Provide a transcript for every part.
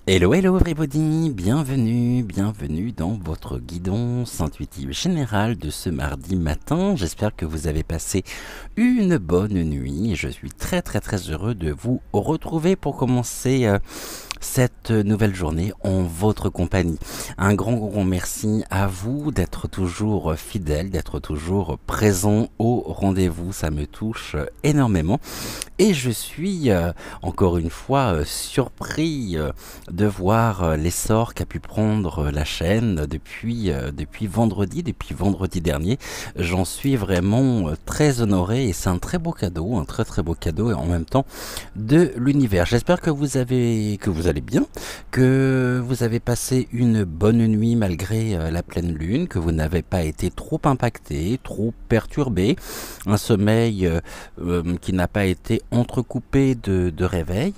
Hello, hello everybody, bienvenue dans votre guidance intuitive générale de ce mardi matin. J'espère que vous avez passé une bonne nuit et je suis très heureux de vous retrouver pour commencer cette nouvelle journée en votre compagnie. Un grand merci à vous d'être toujours fidèle, d'être toujours présent au rendez-vous, ça me touche énormément. Et je suis encore une fois surpris de voir l'essor qu'a pu prendre la chaîne depuis vendredi dernier. J'en suis vraiment très honoré et c'est un très beau cadeau, un très beau cadeau et en même temps de l'univers. J'espère que vous allez bien, que vous avez passé une bonne nuit malgré la pleine lune, que vous n'avez pas été trop impacté, trop perturbé, un sommeil qui n'a pas été entrecoupé de réveil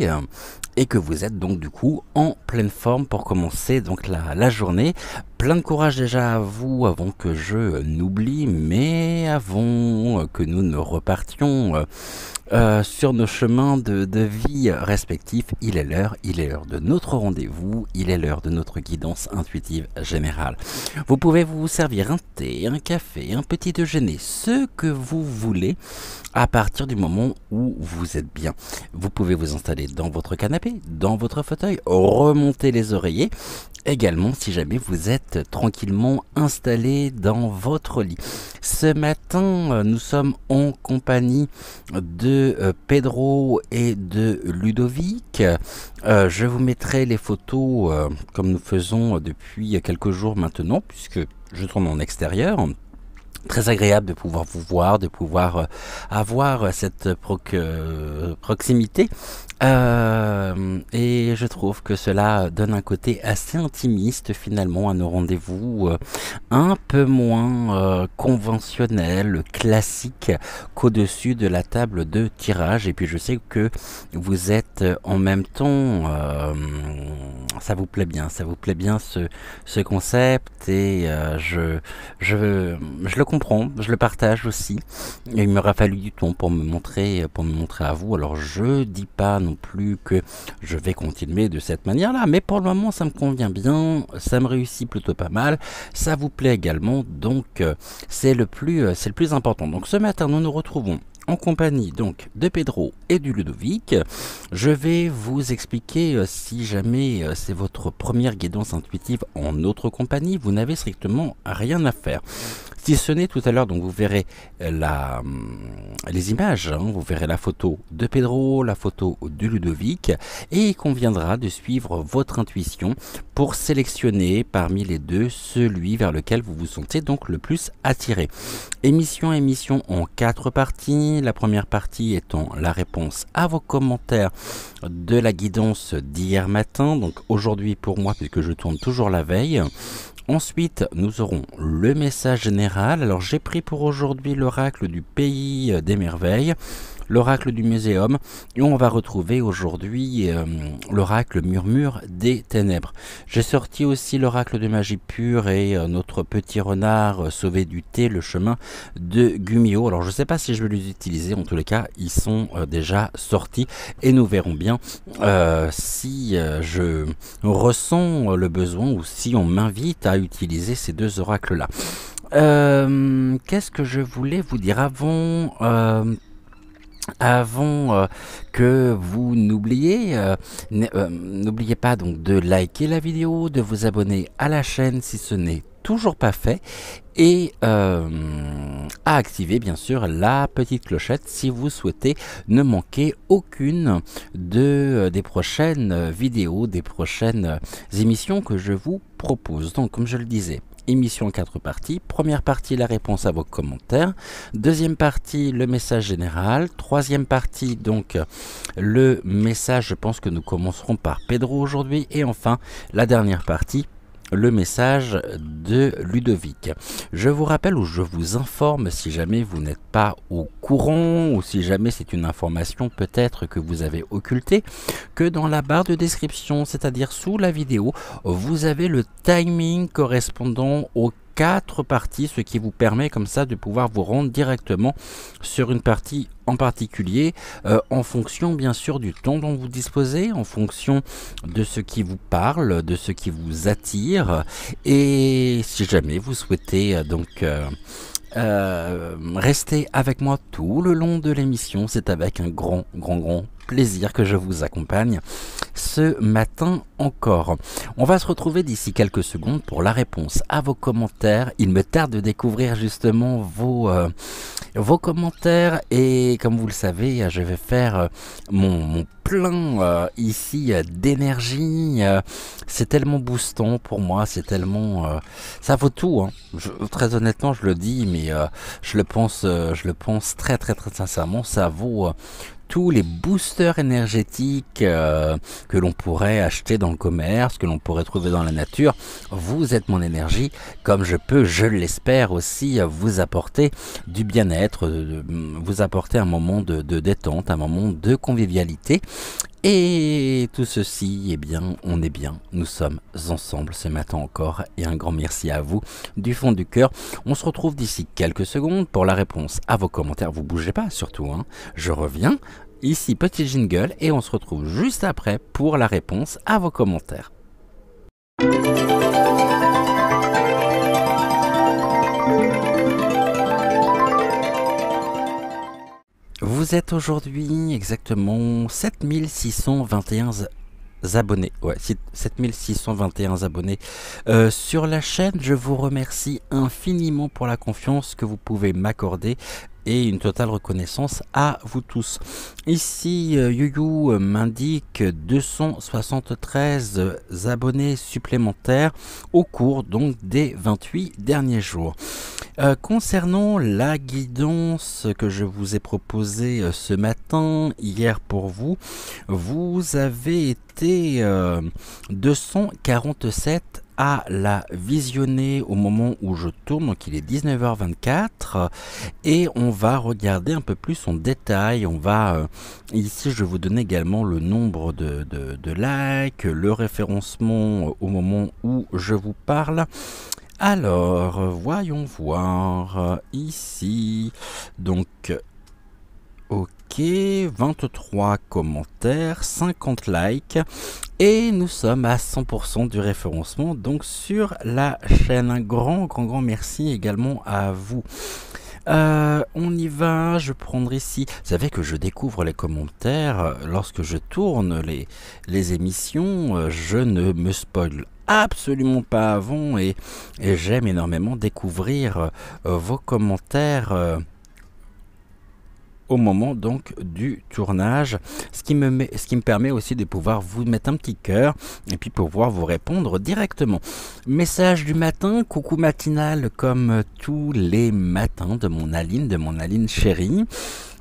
et que vous êtes donc du coup en pleine forme pour commencer donc la journée. Plein de courage déjà à vous avant que je n'oublie, mais avant que nous ne repartions sur nos chemins de vie respectifs, il est l'heure de notre rendez-vous, il est l'heure de notre guidance intuitive générale. Vous pouvez vous servir un thé, un café, un petit déjeuner, ce que vous voulez à partir du moment où vous êtes bien. Vous pouvez vous installer dans votre canapé, dans votre fauteuil, remonter les oreillers. Également, si jamais vous êtes tranquillement installé dans votre lit. Ce matin, nous sommes en compagnie de Pedro et de Ludovic. Je vous mettrai les photos comme nous faisons depuis quelques jours maintenant, puisque je tourne en extérieur. Très agréable de pouvoir vous voir, de pouvoir avoir cette proximité. Et je trouve que cela donne un côté assez intimiste finalement à nos rendez-vous, un peu moins conventionnel, classique qu'au-dessus de la table de tirage. Et puis je sais que vous êtes en même temps, ça vous plaît bien ce concept et je le comprends, je le partage aussi. Et il m'aura fallu du temps pour me montrer à vous. Alors je dis pas non plus que je vais continuer de cette manière-là, mais pour le moment ça me convient bien, ça me réussit plutôt pas mal, ça vous plaît également, donc c'est le plus important. Donc ce matin nous nous retrouvons en compagnie donc de Pedro et du Ludovic. Je vais vous expliquer si jamais c'est votre première guidance intuitive en notre compagnie, vous n'avez strictement rien à faire. Si ce n'est tout à l'heure, donc vous verrez les images, hein, vous verrez la photo de Pedro, la photo de Ludovic, et il conviendra de suivre votre intuition pour sélectionner parmi les deux celui vers lequel vous vous sentez donc le plus attiré. Émission en 4 parties. La première partie étant la réponse à vos commentaires de la guidance d'hier matin, donc aujourd'hui pour moi puisque je tourne toujours la veille. Ensuite, nous aurons le message général. Alors, j'ai pris pour aujourd'hui l'oracle du pays des merveilles, l'oracle du muséum, et on va retrouver aujourd'hui l'oracle murmure des ténèbres. J'ai sorti aussi l'oracle de magie pure et notre petit renard sauvé du thé, le chemin de Gumio. Alors je ne sais pas si je vais les utiliser, en tous les cas ils sont déjà sortis et nous verrons bien si je ressens le besoin ou si on m'invite à utiliser ces deux oracles là. Qu'est-ce que je voulais vous dire avant Avant que vous n'oubliez pas donc de liker la vidéo, de vous abonner à la chaîne si ce n'est toujours pas fait et à activer bien sûr la petite clochette si vous souhaitez ne manquer aucune des prochaines vidéos, des prochaines émissions que je vous propose. Donc comme je le disais, émission en 4 parties. Première partie, la réponse à vos commentaires. Deuxième partie, le message général. Troisième partie, donc, le message. Je pense que nous commencerons par Pedro aujourd'hui. Et enfin, la dernière partie, le message de Ludovic. Je vous rappelle ou je vous informe si jamais vous n'êtes pas au courant ou si jamais c'est une information peut-être que vous avez occultée, que dans la barre de description, c'est-à-dire sous la vidéo, vous avez le timing correspondant aux 4 parties, ce qui vous permet comme ça de pouvoir vous rendre directement sur une partie en particulier, en fonction bien sûr du temps dont vous disposez, en fonction de ce qui vous parle, de ce qui vous attire, et si jamais vous souhaitez rester avec moi tout le long de l'émission, c'est avec un grand plaisir que je vous accompagne ce matin encore. On va se retrouver d'ici quelques secondes pour la réponse à vos commentaires. Il me tarde de découvrir justement vos commentaires et comme vous le savez, je vais faire mon plein ici d'énergie. C'est tellement boostant pour moi, c'est tellement... ça vaut tout, hein. Très honnêtement, je le dis, mais je le pense très sincèrement, ça vaut... tous les boosters énergétiques que l'on pourrait acheter dans le commerce, que l'on pourrait trouver dans la nature. Vous êtes mon énergie, comme je peux, je l'espère aussi, vous apporter du bien-être, vous apporter un moment de détente, un moment de convivialité. Et tout ceci, eh bien, on est bien, nous sommes ensemble ce matin encore et un grand merci à vous du fond du cœur. On se retrouve d'ici quelques secondes pour la réponse à vos commentaires. Vous bougez pas surtout, hein. Je reviens, ici petit jingle et on se retrouve juste après pour la réponse à vos commentaires. Vous êtes aujourd'hui exactement 7621 abonnés. Ouais, 7621 abonnés sur la chaîne. Je vous remercie infiniment pour la confiance que vous pouvez m'accorder et une totale reconnaissance à vous tous. Ici, Youyou m'indique 273 abonnés supplémentaires au cours donc des 28 derniers jours. Concernant la guidance que je vous ai proposée ce matin, hier pour vous, vous avez été 247 à la visionner au moment où je tourne, donc il est 19h24 et on va regarder un peu plus en détail. On va ici je vais vous donner également le nombre de likes, le référencement au moment où je vous parle. Alors voyons voir ici, donc ok, 23 commentaires, 50 likes et nous sommes à 100% du référencement donc sur la chaîne. Un grand merci également à vous. On y va, je prendrai ici. Vous savez que je découvre les commentaires lorsque je tourne les émissions, je ne me spoil absolument pas avant et j'aime énormément découvrir vos commentaires au moment donc du tournage, ce qui me permet aussi de pouvoir vous mettre un petit cœur et puis pouvoir vous répondre directement. Message du matin, coucou matinal comme tous les matins de mon Aline chérie.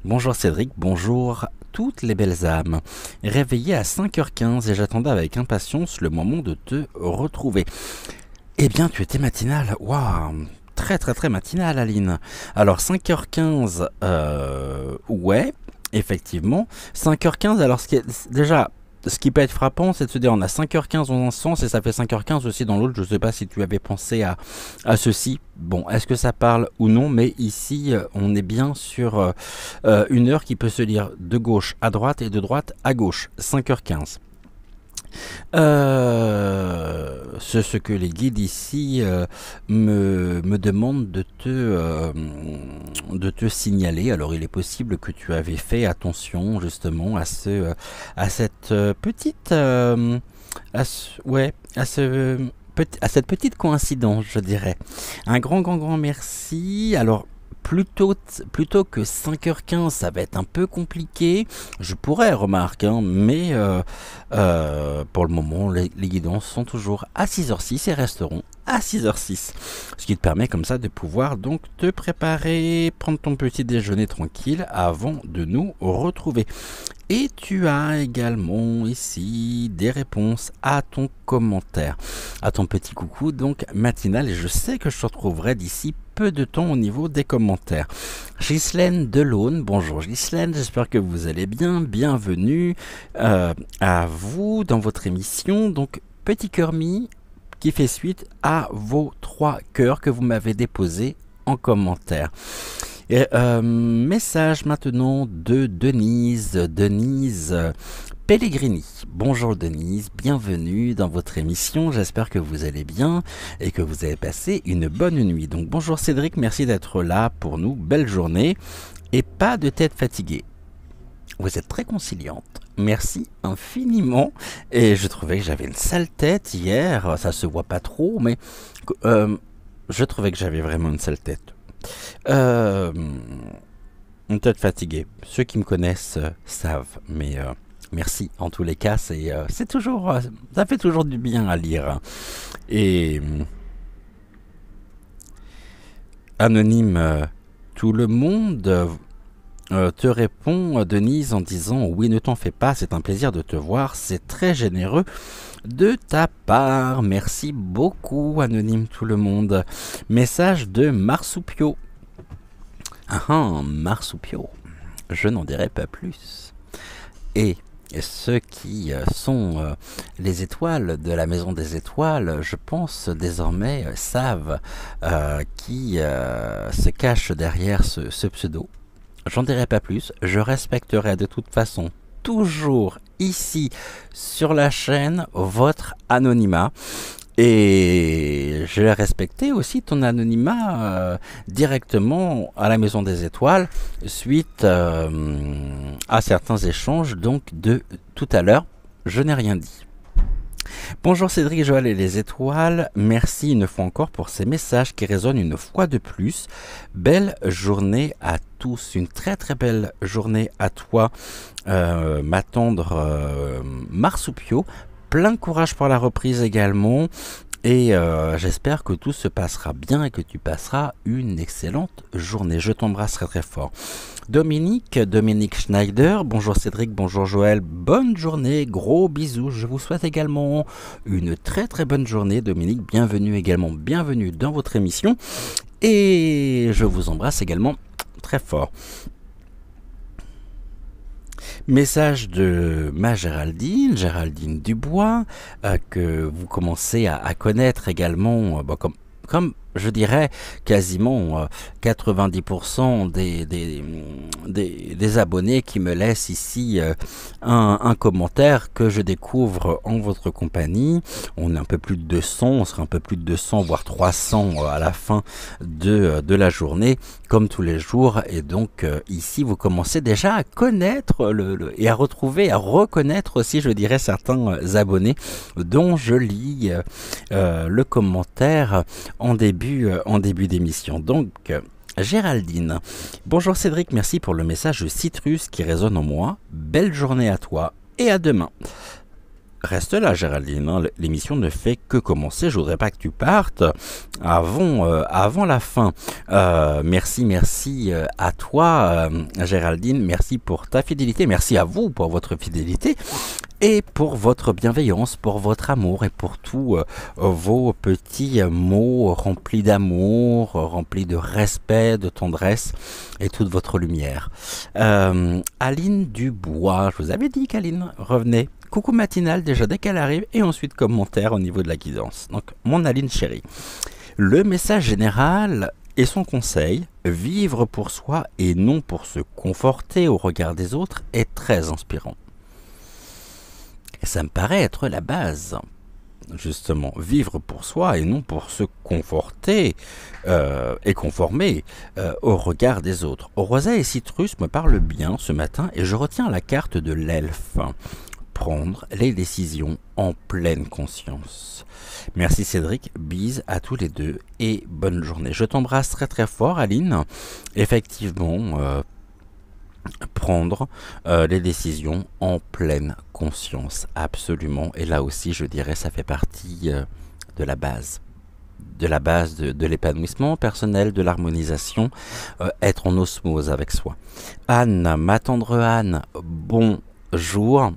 Bonjour Cédric, bonjour toutes les belles âmes. Réveillé à 5h15 et j'attendais avec impatience le moment de te retrouver. Eh bien tu étais matinale, waouh, très matinale Aline. Alors 5h15, ouais, effectivement. 5h15, alors ce qui peut être frappant, c'est de se dire on a 5h15 dans un sens et ça fait 5h15 aussi dans l'autre. Je ne sais pas si tu avais pensé à ceci. Bon, est-ce que ça parle ou non, mais ici on est bien sur une heure qui peut se lire de gauche à droite et de droite à gauche. 5h15. C'est ce que les guides ici me demandent de te signaler. Alors il est possible que tu avais fait attention justement à cette petite ouais, à cette petite coïncidence, je dirais. Un grand merci. Alors, plutôt que 5h15, ça va être un peu compliqué. Je pourrais, remarque, hein, mais pour le moment, les guidances sont toujours à 6h06 et resteront à 6h06. Ce qui te permet comme ça de pouvoir donc te préparer, prendre ton petit déjeuner tranquille avant de nous retrouver. Et tu as également ici des réponses à ton commentaire, à ton petit coucou donc matinal, et je sais que je te retrouverai d'ici peu de temps au niveau des commentaires. Ghislaine Delaune, bonjour Ghislaine, j'espère que vous allez bien, bienvenue à vous dans votre émission. Donc petit cœur mis qui fait suite à vos 3 cœurs que vous m'avez déposés en commentaire. Et, message maintenant de Denise Pellegrini. Bonjour Denise, bienvenue dans votre émission, j'espère que vous allez bien et que vous avez passé une bonne nuit. Donc bonjour Cédric, merci d'être là pour nous, belle journée et pas de tête fatiguée. Vous êtes très conciliante, merci infiniment. Et je trouvais que j'avais une sale tête hier, ça se voit pas trop, mais je trouvais que j'avais vraiment une sale tête. Une tête fatiguée. Ceux qui me connaissent savent, mais merci en tous les cas. C'est toujours, ça fait toujours du bien à lire. Et anonyme, tout le monde te répond, Denise, en disant oui, ne t'en fais pas, c'est un plaisir de te voir, c'est très généreux de ta part. Merci beaucoup, anonyme tout le monde. Message de Marsoupio. Marsoupio. Je n'en dirai pas plus. Et ceux qui sont les étoiles de la Maison des Étoiles, je pense désormais savent qui se cache derrière ce pseudo. J'en dirai pas plus. Je respecterai de toute façon toujours ici sur la chaîne votre anonymat, et je vais respecter aussi ton anonymat directement à la Maison des Étoiles suite à certains échanges donc de tout à l'heure. Je n'ai rien dit. Bonjour Cédric, Joël et les étoiles, merci une fois encore pour ces messages qui résonnent une fois de plus. Belle journée à tous, une très belle journée à toi, ma tendre Marsoupio. Plein de courage pour la reprise également. Et j'espère que tout se passera bien et que tu passeras une excellente journée. Je t'embrasse très fort. Dominique Schneider, bonjour Cédric, bonjour Joël, bonne journée, gros bisous. Je vous souhaite également une très bonne journée. Dominique, bienvenue dans votre émission. Et je vous embrasse également très fort. Message de ma Géraldine Dubois, que vous commencez à connaître également, comme je dirais quasiment 90% des abonnés qui me laissent ici un commentaire que je découvre en votre compagnie. On est un peu plus de 200, on sera un peu plus de 200 voire 300 à la fin de la journée, comme tous les jours. Et donc ici vous commencez déjà à connaître et à reconnaître aussi, je dirais, certains abonnés dont je lis le commentaire en début d'émission. Donc Géraldine, bonjour Cédric, merci pour le message citrus qui résonne en moi. Belle journée à toi et à demain. Reste là Géraldine, hein, l'émission ne fait que commencer, je voudrais pas que tu partes avant la fin. Merci à toi Géraldine, merci pour ta fidélité, merci à vous pour votre fidélité et pour votre bienveillance, pour votre amour et pour tous vos petits mots remplis d'amour, remplis de respect, de tendresse et toute votre lumière. Aline Dubois, je vous avais dit qu'Aline revenait. Coucou matinal déjà dès qu'elle arrive et ensuite commentaire au niveau de la guidance. Donc mon Aline chérie. Le message général et son conseil, vivre pour soi et non pour se conforter au regard des autres, est très inspirant. Et ça me paraît être la base. Justement, vivre pour soi et non pour se conforter et conformer au regard des autres. Rosa et Citrus me parlent bien ce matin et je retiens la carte de l'elfe. Prendre les décisions en pleine conscience. Merci Cédric, bise à tous les deux et bonne journée. Je t'embrasse très très fort Aline. Effectivement, prendre les décisions en pleine conscience, absolument. Et là aussi, je dirais, ça fait partie de la base. De la base de l'épanouissement personnel, de l'harmonisation, être en osmose avec soi. Anne, ma tendre Anne, bonjour.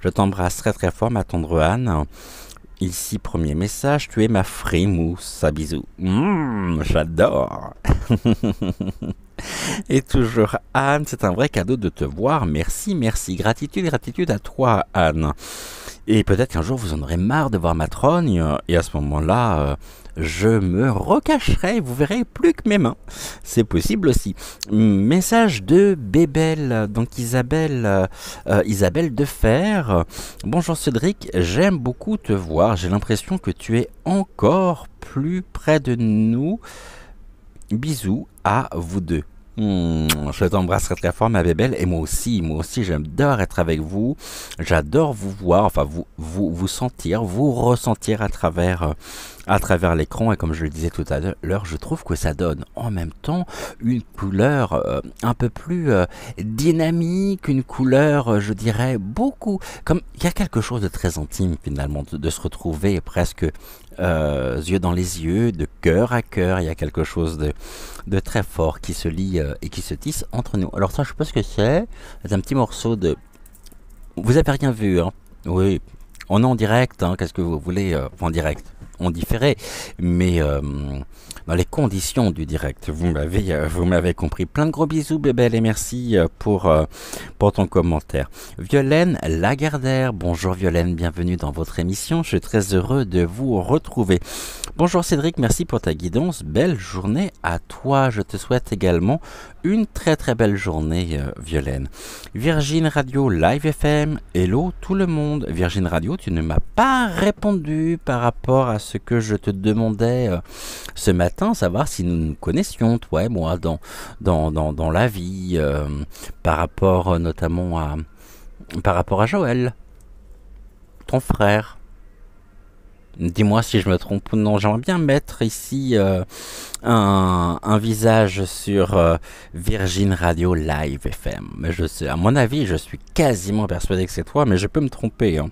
Je t'embrasse très très fort, ma tendre Anne. Ici, premier message, tu es ma frimousse. À bisous. J'adore. Et toujours Anne, c'est un vrai cadeau de te voir. Merci, merci. Gratitude, gratitude à toi, Anne. Et peut-être qu'un jour vous en aurez marre de voir ma trogne. Et à ce moment-là, je me recacherai. Vous verrez plus que mes mains. C'est possible aussi. Message de Bébel. Donc Isabelle, Isabelle de Fer. Bonjour Cédric, j'aime beaucoup te voir. J'ai l'impression que tu es encore plus près de nous. Bisous à vous deux. Je t'embrasserai très fort ma bébelle et moi aussi j'adore être avec vous, j'adore vous voir, enfin vous sentir, vous ressentir à travers l'écran et comme je le disais tout à l'heure, je trouve que ça donne en même temps une couleur un peu plus dynamique, une couleur je dirais beaucoup, comme il y a quelque chose de très intime finalement, de se retrouver presque yeux dans les yeux, de cœur à cœur, il y a quelque chose de très fort qui se lie et qui se tisse entre nous. Alors ça, je sais pas ce que c'est un petit morceau de... Vous avez rien vu, hein? Oui, on est en direct, hein, qu'est-ce que vous voulez en direct? On différait, mais dans les conditions du direct, vous m'avez compris. Plein de gros bisous, Bébel, et merci pour ton commentaire. Violaine Lagardère, bonjour Violaine, bienvenue dans votre émission, je suis très heureux de vous retrouver. Bonjour Cédric, merci pour ta guidance, belle journée à toi, je te souhaite également une très très belle journée Violaine. Virgin Radio Live FM, hello tout le monde. Virgin Radio, tu ne m'as pas répondu par rapport à ce que je te demandais ce matin, savoir si nous nous connaissions, toi et moi, dans la vie, par rapport notamment par rapport à Joël, ton frère. Dis-moi si je me trompe ou non, j'aimerais bien mettre ici un visage sur Virgin Radio Live FM. Mais je sais, à mon avis, je suis quasiment persuadé que c'est toi, mais je peux me tromper. Hein.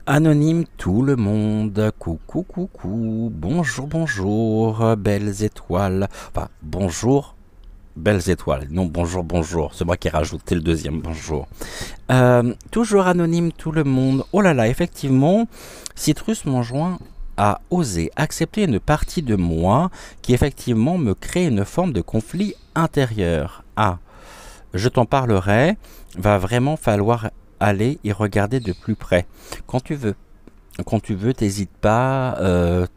Anonyme tout le monde, coucou, coucou, bonjour, bonjour, belles étoiles. Enfin, bonjour. Belles étoiles, non bonjour, bonjour, c'est moi qui ai rajouté le deuxième bonjour. Toujours anonyme tout le monde, oh là là, effectivement, Citrus m'enjoint à oser accepter une partie de moi qui effectivement me crée une forme de conflit intérieur. Ah, je t'en parlerai, va vraiment falloir aller y regarder de plus près, quand tu veux. Quand tu veux, t'hésites pas,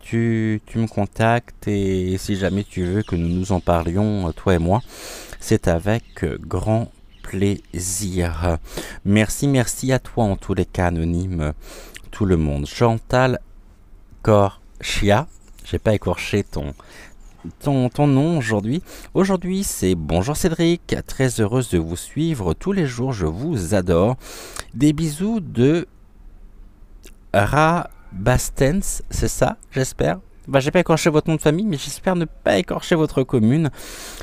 tu me contactes et si jamais tu veux que nous nous en parlions, toi et moi, c'est avec grand plaisir. Merci, merci à toi en tous les cas, anonyme, tout le monde. Chantal Corchia, j'ai pas écorché ton nom aujourd'hui. Aujourd'hui, c'est bonjour Cédric, très heureuse de vous suivre tous les jours, je vous adore. Des bisous de Rabastens, c'est ça, j'espère. Bah, j'ai pas écorché votre nom de famille, mais j'espère ne pas écorcher votre commune.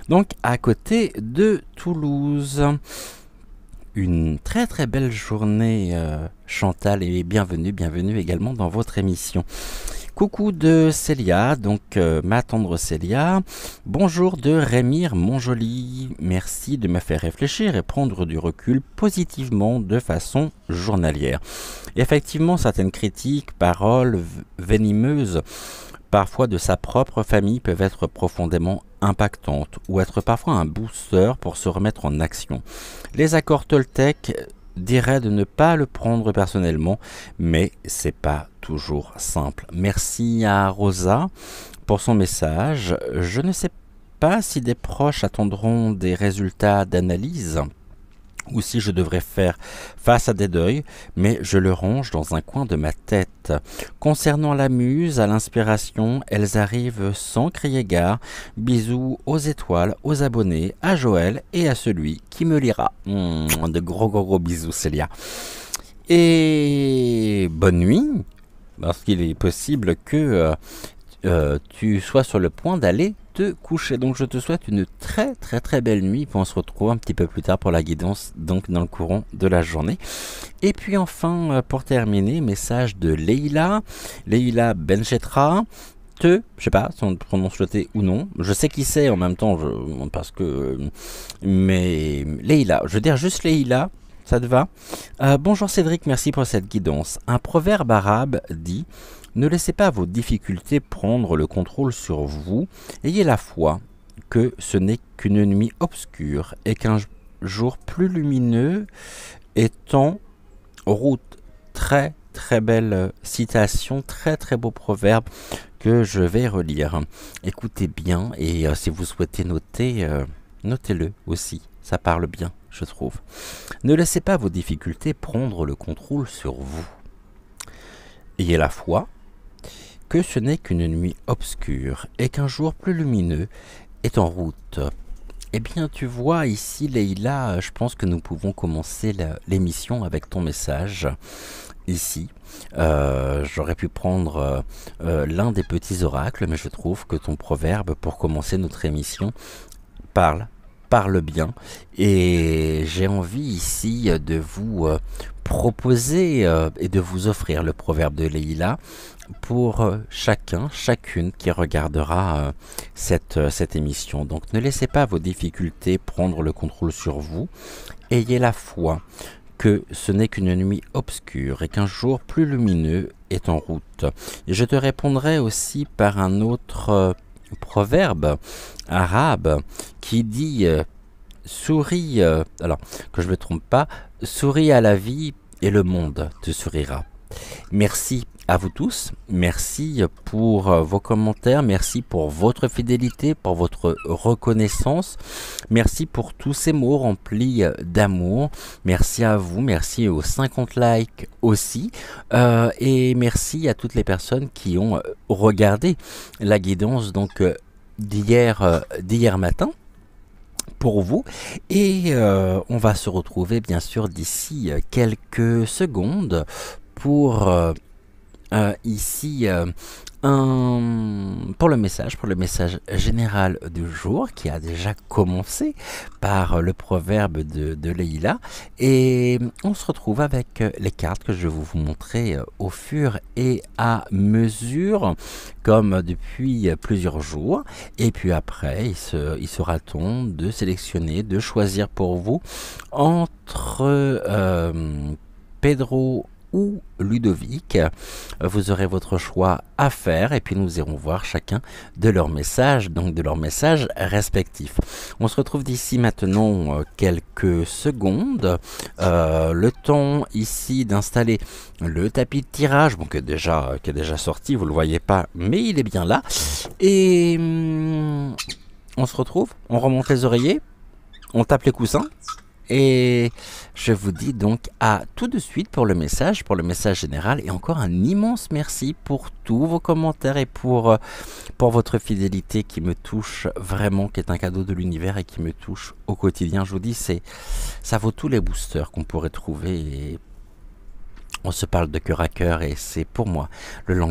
Donc, à côté de Toulouse. Une très très belle journée, Chantal, et bienvenue également dans votre émission. Coucou de Célia, donc ma tendre Célia. Bonjour de Rémire Montjoli. Merci de me faire réfléchir et prendre du recul positivement de façon journalière. Effectivement, certaines critiques, paroles venimeuses, parfois de sa propre famille, peuvent être profondément impactantes ou être parfois un booster pour se remettre en action. Les accords Toltec diraient de ne pas le prendre personnellement, mais c'est pas toujours simple. Merci à Rosa pour son message. Je ne sais pas si des proches attendront des résultats d'analyse ou si je devrais faire face à des deuils, mais je le range dans un coin de ma tête. Concernant la muse, à l'inspiration, elles arrivent sans crier gare. Bisous aux étoiles, aux abonnés, à Joël et à celui qui me lira. De gros bisous Célia. Et bonne nuit, parce qu'il est possible que tu sois sur le point d'aller te coucher. Donc je te souhaite une très belle nuit. Puis on se retrouve un petit peu plus tard pour la guidance, donc dans le courant de la journée. Et puis enfin, pour terminer, message de Leïla Benchetra. Je sais pas si on prononce le T ou non. Je sais qui c'est en même temps, parce que... Mais Leïla, je veux dire juste Leïla. Ça te va? Bonjour Cédric, merci pour cette guidance. Un proverbe arabe dit: ne laissez pas vos difficultés prendre le contrôle sur vous. Ayez la foi que ce n'est qu'une nuit obscure et qu'un jour plus lumineux est en route. Très belle citation, très beau proverbe que je vais relire. Écoutez bien et si vous souhaitez noter, notez-le aussi. Ça parle bien, je trouve. Ne laissez pas vos difficultés prendre le contrôle sur vous. Ayez la foi que ce n'est qu'une nuit obscure et qu'un jour plus lumineux est en route. Eh bien, tu vois ici, Leïla, je pense que nous pouvons commencer l'émission avec ton message. Ici, j'aurais pu prendre l'un des petits oracles, mais je trouve que ton proverbe, pour commencer notre émission, parle bien. Et j'ai envie ici de vous proposer et de vous offrir le proverbe de Leïla pour chacune qui regardera cette émission. Donc ne laissez pas vos difficultés prendre le contrôle sur vous. Ayez la foi que ce n'est qu'une nuit obscure et qu'un jour plus lumineux est en route. Et je te répondrai aussi par un autre proverbe arabe qui dit souris, alors que je ne me trompe pas, souris à la vie et le monde te sourira. Merci à vous tous, merci pour vos commentaires, merci pour votre fidélité, pour votre reconnaissance, merci pour tous ces mots remplis d'amour, merci à vous, merci aux 50 likes aussi, et merci à toutes les personnes qui ont regardé la guidance donc d'hier matin pour vous, et on va se retrouver bien sûr d'ici quelques secondes pour ici pour le message général du jour qui a déjà commencé par le proverbe de Leïla, et on se retrouve avec les cartes que je vais vous montrer au fur et à mesure comme depuis plusieurs jours, et puis après il sera temps de sélectionner, de choisir pour vous entre Pedro ou Ludovic. Vous aurez votre choix à faire, et puis nous irons voir chacun de leurs messages, donc de leurs messages respectifs. On se retrouve d'ici maintenant quelques secondes, le temps ici d'installer le tapis de tirage, bon, qui est déjà sorti, vous le voyez pas, mais il est bien là, et on se retrouve, on remonte les oreillers, on tape les coussins, et je vous dis donc à tout de suite pour le message général, et encore un immense merci pour tous vos commentaires et pour votre fidélité qui me touche vraiment, qui est un cadeau de l'univers et qui me touche au quotidien. Je vous dis, ça vaut tous les boosters qu'on pourrait trouver, et on se parle de cœur à cœur, et c'est pour moi le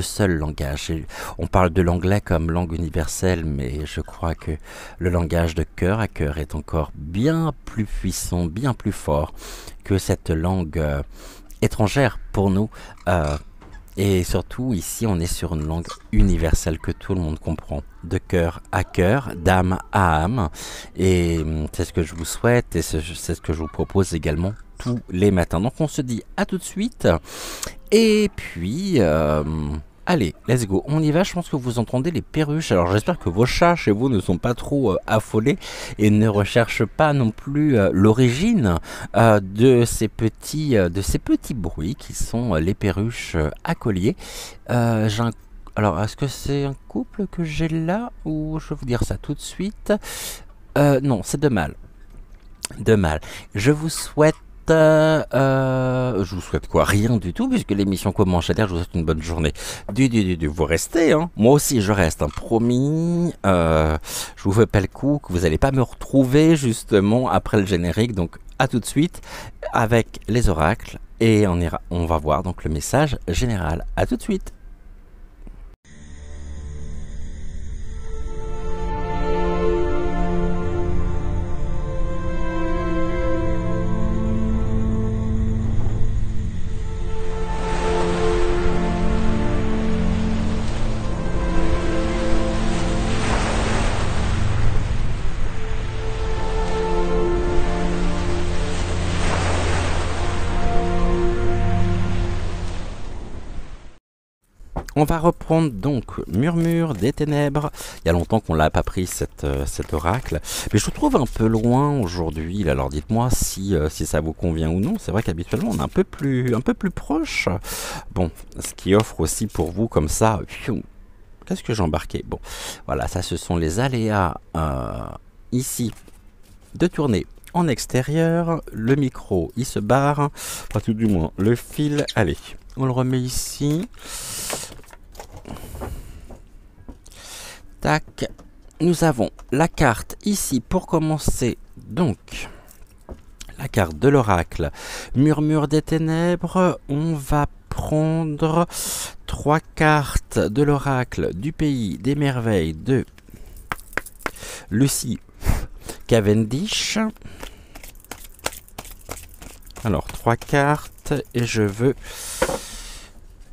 seul langage. Et on parle de l'anglais comme langue universelle, mais je crois que le langage de cœur à cœur est encore bien plus puissant, bien plus fort que cette langue étrangère pour nous. Et surtout, ici, on est sur une langue universelle que tout le monde comprend, de cœur à cœur, d'âme à âme. Et c'est ce que je vous souhaite, et c'est ce que je vous propose également tous les matins. Donc on se dit à tout de suite, et puis allez, let's go, on y va. Je pense que vous entendez les perruches, alors j'espère que vos chats chez vous ne sont pas trop affolés et ne recherchent pas non plus l'origine de ces petits bruits qui sont les perruches à collier. Alors, est-ce que c'est un couple que j'ai là, ou je vais vous dire ça tout de suite? Non, c'est deux mâles. de mal. Je vous souhaite... je vous souhaite quoi? Rien du tout, puisque l'émission commence. C'est-à-dire, je vous souhaite une bonne journée. Vous restez, hein? Moi aussi, je reste, hein, promis. Je vous fais pas le coup que vous n'allez pas me retrouver justement après le générique. Donc, à tout de suite avec les oracles et on va voir donc le message général. À tout de suite. On va reprendre donc Murmure des Ténèbres. Il y a longtemps qu'on l'a pas pris cet oracle, mais je le trouve un peu loin aujourd'hui. Alors dites-moi si ça vous convient ou non. C'est vrai qu'habituellement on est un peu plus proche. Bon, ce qui offre aussi pour vous comme ça. Qu'est-ce que j'ai embarqué? Bon, voilà, ça ce sont les aléas ici de tourner en extérieur. Le micro il se barre, pas tout du moins le fil. Allez, on le remet ici. Tac, nous avons la carte ici pour commencer, donc la carte de l'oracle Murmure des Ténèbres. On va prendre 3 cartes de l'oracle du pays des merveilles de Lucy Cavendish. Alors 3 cartes et je veux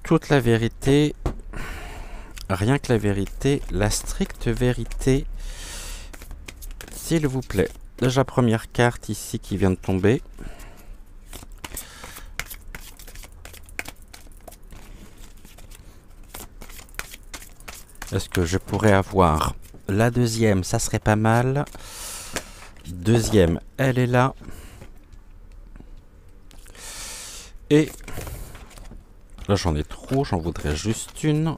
toute la vérité. Rien que la vérité, la stricte vérité, s'il vous plaît. Déjà, première carte ici qui vient de tomber. Est-ce que je pourrais avoir la deuxième? Ça serait pas mal. Deuxième, elle est là. Et là, j'en ai trop, j'en voudrais juste une.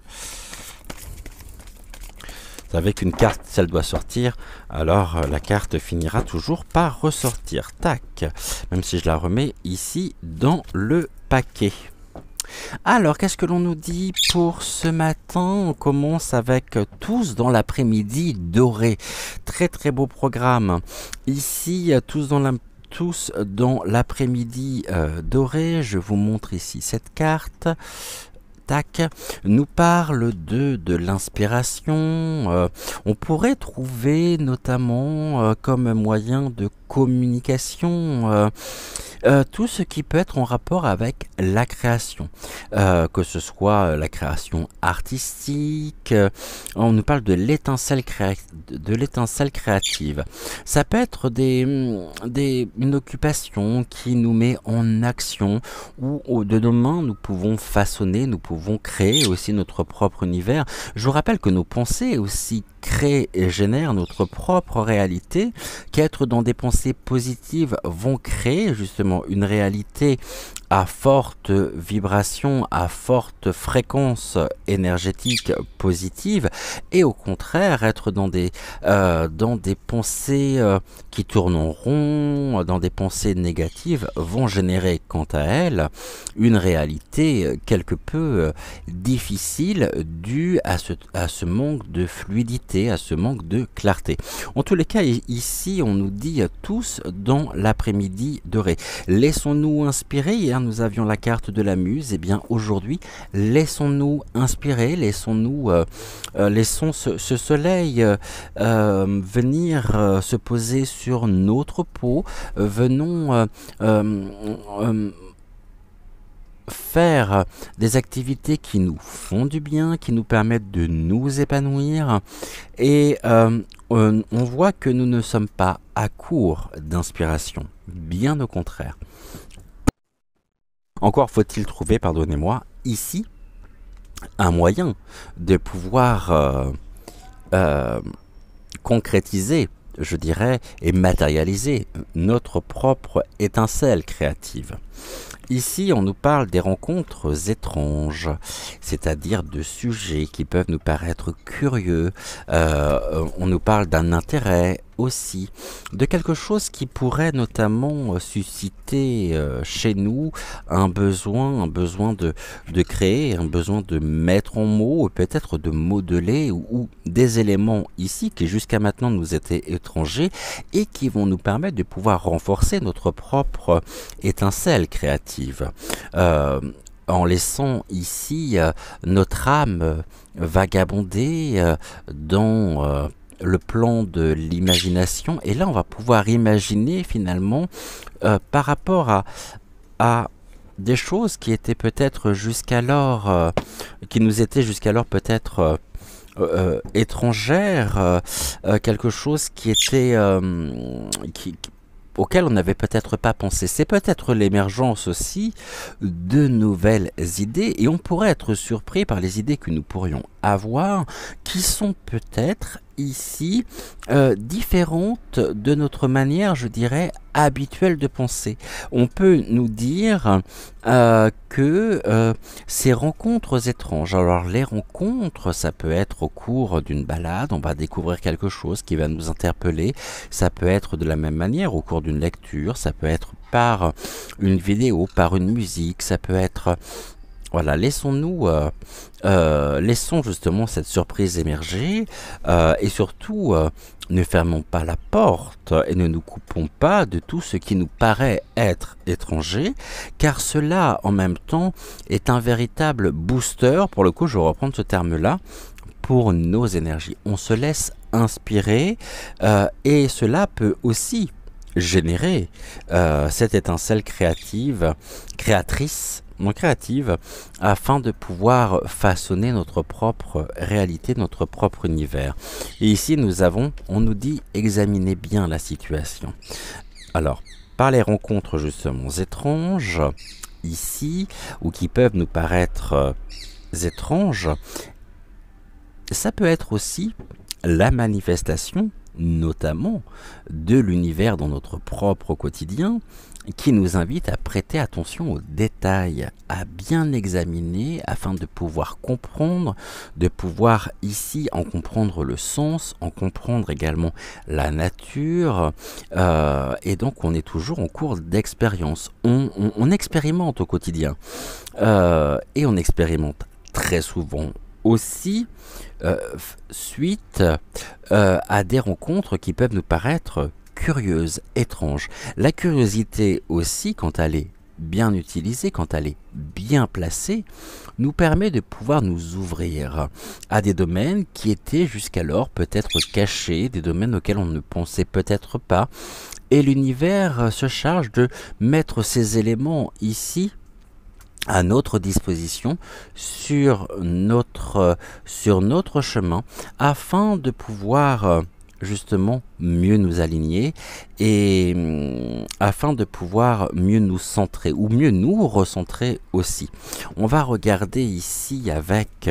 Avec une carte, si elle doit sortir, alors la carte finira toujours par ressortir. Tac, même si je la remets ici dans le paquet. Alors, qu'est-ce que l'on nous dit pour ce matin? On commence avec Tous dans l'après-midi doré. Très très beau programme. Ici, tous dans l'après-midi doré. Je vous montre ici cette carte. Tac, nous parle de l'inspiration. On pourrait trouver notamment comme moyen de communication tout ce qui peut être en rapport avec la création, que ce soit la création artistique. On nous parle de l'étincelle créative. Ça peut être une occupation qui nous met en action, où de nos mains nous pouvons façonner, nous pouvons créer aussi notre propre univers. Je vous rappelle que nos pensées aussi créent et génèrent notre propre réalité, qu'être dans des pensées positives vont créer justement une réalité à forte vibration, à forte fréquence énergétique positive, et au contraire être dans des pensées qui tournent en rond, dans des pensées négatives, vont générer quant à elles une réalité quelque peu difficile due à ce manque de fluidité, à ce manque de clarté. En tous les cas, ici on nous dit tous dans l'après-midi doré. Laissons-nous inspirer. Hier nous avions la carte de la muse. Et bien aujourd'hui, laissons-nous inspirer, laissons ce soleil venir se poser sur notre peau. Venons faire des activités qui nous font du bien, qui nous permettent de nous épanouir, et on voit que nous ne sommes pas à court d'inspiration, bien au contraire. Encore faut-il trouver, pardonnez-moi, ici un moyen de pouvoir concrétiser, je dirais, et matérialiser notre propre étincelle créative. Ici, on nous parle des rencontres étranges, c'est-à-dire de sujets qui peuvent nous paraître curieux. On nous parle d'un intérêt aussi de quelque chose qui pourrait notamment susciter chez nous un besoin de créer, un besoin de mettre en mots, peut-être de modeler ou des éléments ici qui jusqu'à maintenant nous étaient étrangers et qui vont nous permettre de pouvoir renforcer notre propre étincelle créative. En laissant ici notre âme vagabonder dans le plan de l'imagination, et là on va pouvoir imaginer finalement par rapport à des choses qui étaient peut-être jusqu'alors qui nous étaient jusqu'alors peut-être étrangères, quelque chose qui était auquel on n'avait peut-être pas pensé. C'est peut-être l'émergence aussi de nouvelles idées, et on pourrait être surpris par les idées que nous pourrions avoir, qui sont peut-être ici différentes de notre manière, je dirais, habituelle de penser. On peut nous dire que ces rencontres étranges, alors les rencontres, ça peut être au cours d'une balade, on va découvrir quelque chose qui va nous interpeller, ça peut être de la même manière au cours d'une lecture, ça peut être par une vidéo, par une musique, ça peut être... Voilà, laissons justement cette surprise émerger et surtout ne fermons pas la porte et ne nous coupons pas de tout ce qui nous paraît être étranger, car cela en même temps est un véritable booster, pour le coup je vais reprendre ce terme-là, pour nos énergies. On se laisse inspirer et cela peut aussi générer cette étincelle créatrice, afin de pouvoir façonner notre propre réalité, notre propre univers. Et ici, on nous dit, examinez bien la situation. Alors, par les rencontres justement étranges, ici, ou qui peuvent nous paraître étranges, ça peut être aussi la manifestation, notamment, de l'univers dans notre propre quotidien, qui nous invite à prêter attention aux détails, à bien examiner afin de pouvoir comprendre, de pouvoir ici en comprendre le sens, en comprendre également la nature, et donc on est toujours en cours d'expérience. On expérimente au quotidien, et on expérimente très souvent aussi suite à des rencontres qui peuvent nous paraître curieuses, étranges. La curiosité aussi, quand elle est bien utilisée, quand elle est bien placée, nous permet de pouvoir nous ouvrir à des domaines qui étaient jusqu'alors peut-être cachés, des domaines auxquels on ne pensait peut-être pas. Et l'univers se charge de mettre ces éléments ici à notre disposition sur notre chemin afin de pouvoir justement mieux nous aligner et afin de pouvoir mieux nous centrer ou mieux nous recentrer aussi. On va regarder ici avec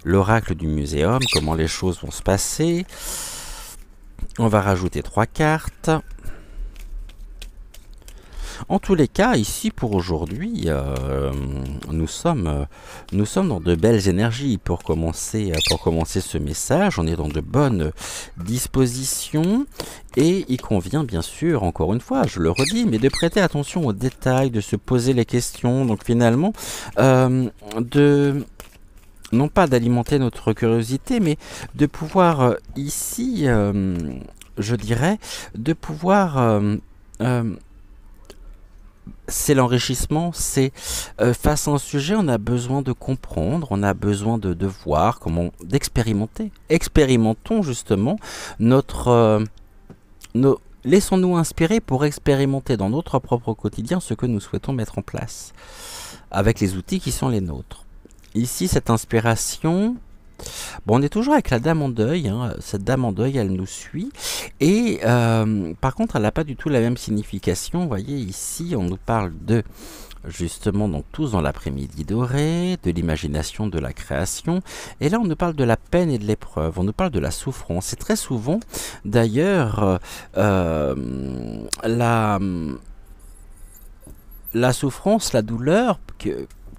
l'oracle du muséum comment les choses vont se passer. On va rajouter 3 cartes. En tous les cas, ici pour aujourd'hui, nous sommes dans de belles énergies pour commencer ce message. On est dans de bonnes dispositions et il convient bien sûr, encore une fois, je le redis, mais de prêter attention aux détails, de se poser les questions. Donc finalement, non pas d'alimenter notre curiosité, mais de pouvoir ici, je dirais, de pouvoir... c'est l'enrichissement, c'est face à un sujet, on a besoin de comprendre, on a besoin de voir, d'expérimenter. Expérimentons justement laissons-nous inspirer pour expérimenter dans notre propre quotidien ce que nous souhaitons mettre en place, avec les outils qui sont les nôtres. Ici, cette inspiration... Bon, on est toujours avec la dame en deuil, hein. Cette dame en deuil, elle nous suit, et par contre, elle n'a pas du tout la même signification. Vous voyez, ici, on nous parle de, justement, donc tous dans l'après-midi doré, de l'imagination, de la création, et là, on nous parle de la peine et de l'épreuve, on nous parle de la souffrance, et très souvent, d'ailleurs, la souffrance, la douleur,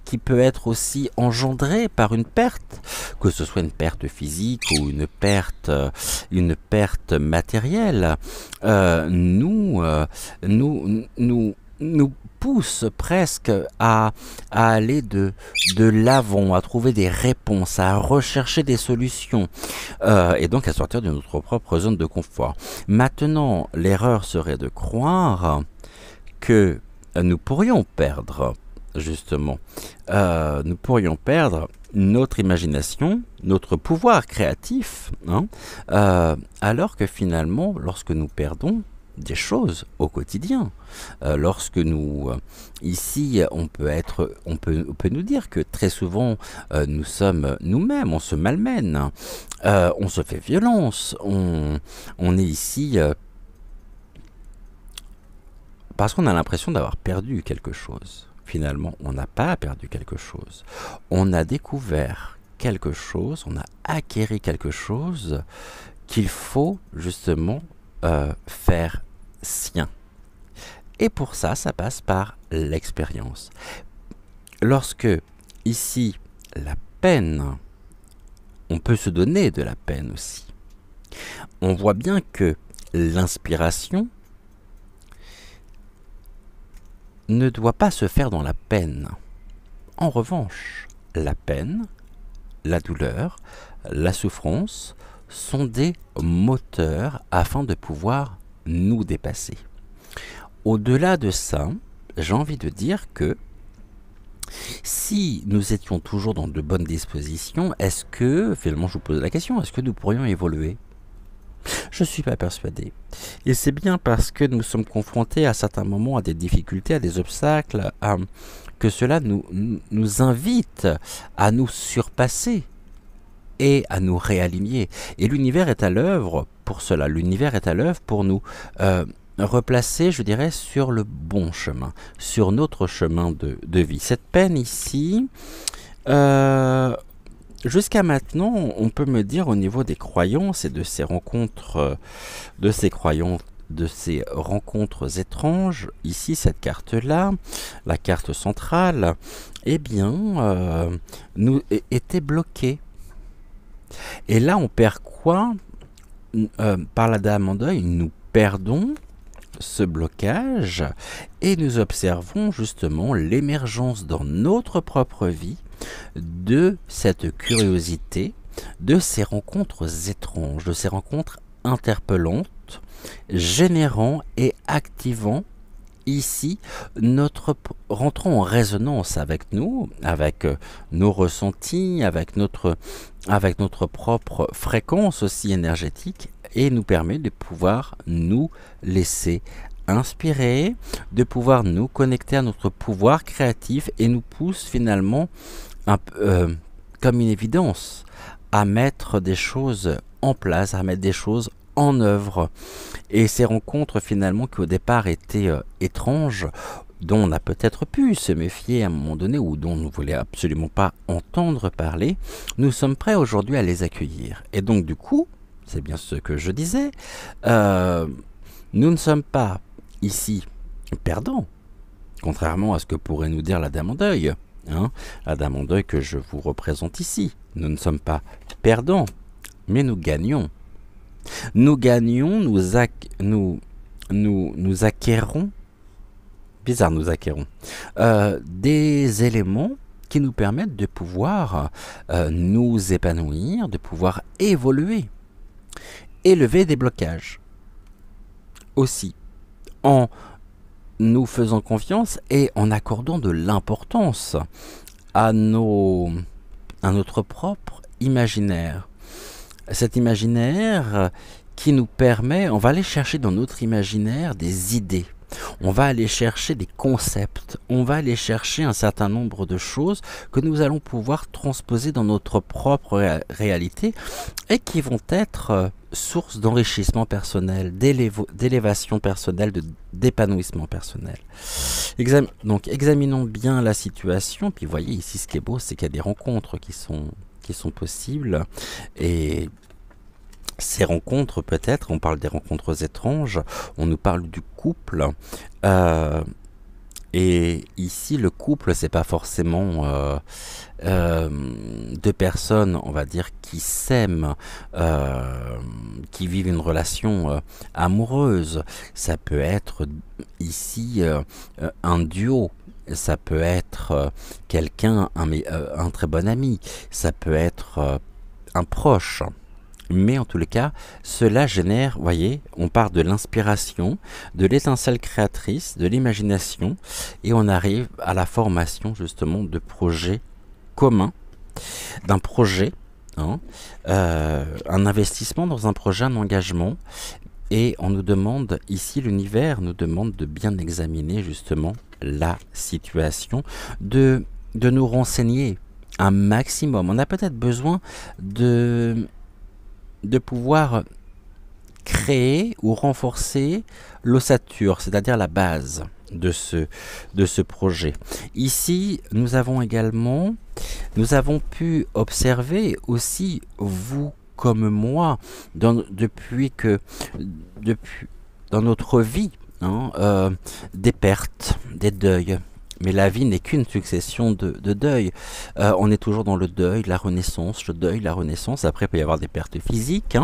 qui peut être aussi engendrée par une perte, que ce soit une perte physique ou une perte matérielle, nous pousse presque à aller de l'avant, à trouver des réponses, à rechercher des solutions, et donc à sortir de notre propre zone de confort. Maintenant, l'erreur serait de croire que nous pourrions perdre, justement, nous pourrions perdre notre imagination, notre pouvoir créatif, hein, alors que finalement, lorsque nous perdons des choses au quotidien, lorsque nous, ici, on peut nous dire que très souvent, nous sommes nous-mêmes, on se malmène, on se fait violence, on est ici parce qu'on a l'impression d'avoir perdu quelque chose. Finalement, on n'a pas perdu quelque chose. On a découvert quelque chose, on a acquéri quelque chose qu'il faut justement faire sien. Et pour ça, ça passe par l'expérience. Lorsque, ici, la peine, on peut se donner de la peine aussi. On voit bien que l'inspiration ne doit pas se faire dans la peine. En revanche, la peine, la douleur, la souffrance sont des moteurs afin de pouvoir nous dépasser. Au-delà de ça, j'ai envie de dire que si nous étions toujours dans de bonnes dispositions, est-ce que, finalement je vous pose la question, est-ce que nous pourrions évoluer ? Je ne suis pas persuadé. Et c'est bien parce que nous sommes confrontés à certains moments à des difficultés, à des obstacles, que cela nous invite à nous surpasser et à nous réaligner. Et l'univers est à l'œuvre pour cela. L'univers est à l'œuvre pour nous replacer, je dirais, sur le bon chemin, sur notre chemin de vie. Cette peine ici, jusqu'à maintenant, on peut me dire au niveau des croyances et de ces rencontres, de ces rencontres étranges, ici cette carte-là, la carte centrale, eh bien, nous était bloquée. Et là, on perd quoi ? Par la dame en deuil, nous perdons ce blocage et nous observons justement l'émergence dans notre propre vie de cette curiosité, de ces rencontres étranges, de ces rencontres interpellantes, générant et activant ici rentrant en résonance avec nous, avec nos ressentis, avec notre propre fréquence aussi énergétique, et nous permet de pouvoir nous laisser inspirer, de pouvoir nous connecter à notre pouvoir créatif, et nous pousse finalement comme une évidence à mettre des choses en place, à mettre des choses en œuvre. Et ces rencontres finalement qui au départ étaient étranges, dont on a peut-être pu se méfier à un moment donné ou dont on ne voulait absolument pas entendre parler, nous sommes prêts aujourd'hui à les accueillir. Et donc du coup, c'est bien ce que je disais, nous ne sommes pas ici perdants, contrairement à ce que pourrait nous dire la dame en deuil, hein, la dame en deuil que je vous représente ici. Nous ne sommes pas perdants, mais nous gagnons. Nous gagnons, nous acquérons, des éléments qui nous permettent de pouvoir nous épanouir, de pouvoir évoluer, élever des blocages aussi, en nous faisant confiance et en accordant de l'importance à notre propre imaginaire. Cet imaginaire qui nous permet, on va aller chercher dans notre imaginaire des idées, on va aller chercher des concepts, on va aller chercher un certain nombre de choses que nous allons pouvoir transposer dans notre propre réalité et qui vont être source d'enrichissement personnel, d'élévation personnelle, d'épanouissement personnel. Donc examinons bien la situation, puis voyez ici ce qui est beau, c'est qu'il y a des rencontres qui sont possibles, et ces rencontres, peut-être, on parle des rencontres étranges, on nous parle du couple, Et ici, le couple, c'est pas forcément deux personnes, on va dire, qui s'aiment, qui vivent une relation amoureuse. Ça peut être ici un duo. Ça peut être quelqu'un, un très bon ami. Ça peut être un proche. Mais en tous les cas, cela génère, voyez, on part de l'inspiration, de l'étincelle créatrice, de l'imagination, et on arrive à la formation justement de projets communs, d'un projet, hein, un investissement dans un projet, un engagement, et on nous demande, ici l'univers nous demande de bien examiner justement la situation, de nous renseigner un maximum. On a peut-être besoin de pouvoir créer ou renforcer l'ossature, c'est-à-dire la base de ce projet. Ici, nous avons pu observer aussi, vous comme moi, depuis dans notre vie, hein, des pertes, des deuils. Mais la vie n'est qu'une succession de deuils. On est toujours dans le deuil, la renaissance, le deuil, la renaissance. Après, il peut y avoir des pertes physiques,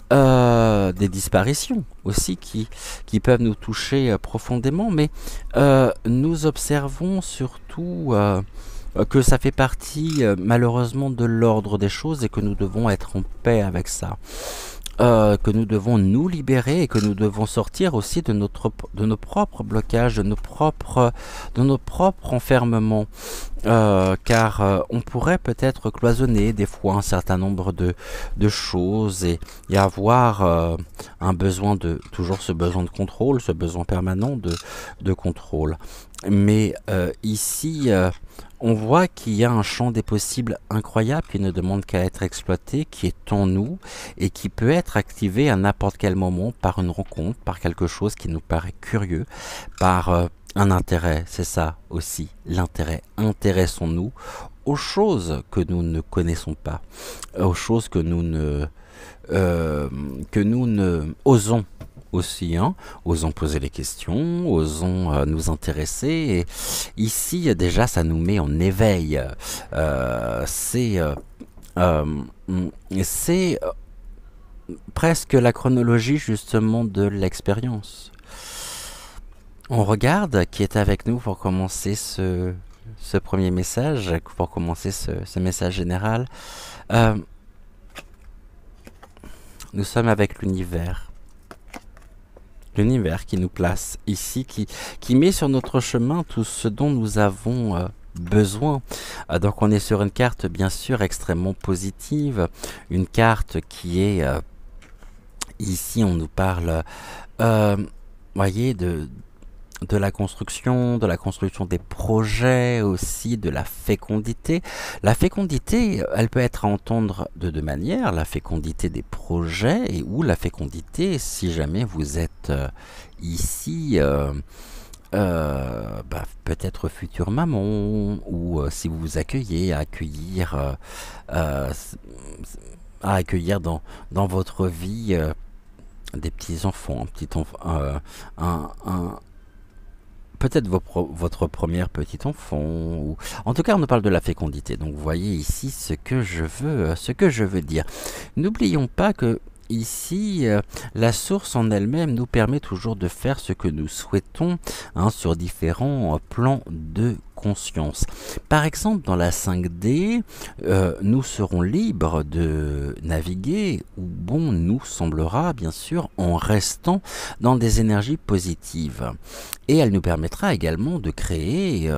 hein, des disparitions aussi qui peuvent nous toucher profondément. Mais nous observons surtout que ça fait partie malheureusement de l'ordre des choses et que nous devons être en paix avec ça. Que nous devons nous libérer et que nous devons sortir aussi de nos propres blocages, de nos propres enfermements, car on pourrait peut-être cloisonner des fois un certain nombre de choses et avoir un besoin toujours ce besoin de contrôle, ce besoin permanent de contrôle. Mais ici, on voit qu'il y a un champ des possibles incroyable qui ne demande qu'à être exploité, qui est en nous et qui peut être activé à n'importe quel moment par une rencontre, par quelque chose qui nous paraît curieux, par un intérêt. C'est ça aussi, l'intérêt. Intéressons-nous aux choses que nous ne connaissons pas, aux choses que nous ne osons aussi, hein, osons poser les questions, osons nous intéresser. Et ici, déjà, ça nous met en éveil. C'est presque la chronologie justement de l'expérience. On regarde qui est avec nous pour commencer ce premier message, pour commencer ce message général. Nous sommes avec l'univers. L'univers qui nous place ici, qui met sur notre chemin tout ce dont nous avons besoin. Donc on est sur une carte bien sûr extrêmement positive, une carte qui est ici on nous parle, voyez, de la construction des projets aussi, de la fécondité. La fécondité, elle peut être à entendre de deux manières, la fécondité des projets et ou la fécondité si jamais vous êtes ici peut-être future maman ou si vous vous accueillez à accueillir dans votre vie des petits-enfants, peut-être votre premier petit enfant, ou en tout cas on nous parle de la fécondité. Donc vous voyez ici ce que je veux dire. N'oublions pas que ici la source en elle-même nous permet toujours de faire ce que nous souhaitons, hein, sur différents plans de conscience. Par exemple dans la 5D, nous serons libres de naviguer où bon nous semblera, bien sûr, en restant dans des énergies positives. Et elle nous permettra également de créer,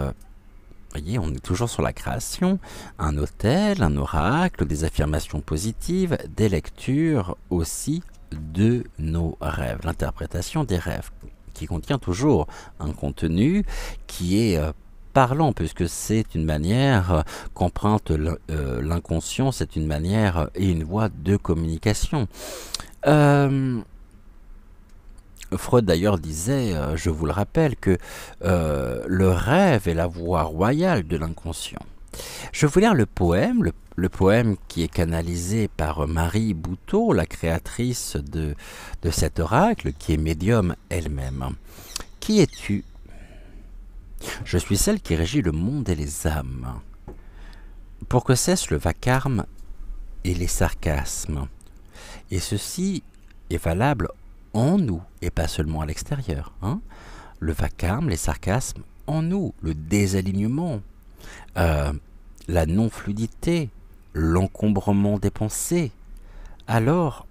voyez, on est toujours sur la création, un hôtel, un oracle, des affirmations positives, des lectures aussi de nos rêves, l'interprétation des rêves, qui contient toujours un contenu qui est parlant, puisque c'est une manière qu'emprunte l'inconscient, c'est une manière et une voie de communication. Freud d'ailleurs disait, je vous le rappelle, que le rêve est la voie royale de l'inconscient. Je vais vous lire le poème, le poème qui est canalisé par Marie Bouteau, la créatrice de cet oracle, qui est médium elle-même. Qui es-tu ? Je suis celle qui régit le monde et les âmes. Pour que cesse le vacarme et les sarcasmes. Et ceci est valable en nous et pas seulement à l'extérieur. Hein. Le vacarme, les sarcasmes en nous, le désalignement, la non-fluidité, l'encombrement des pensées. Alors,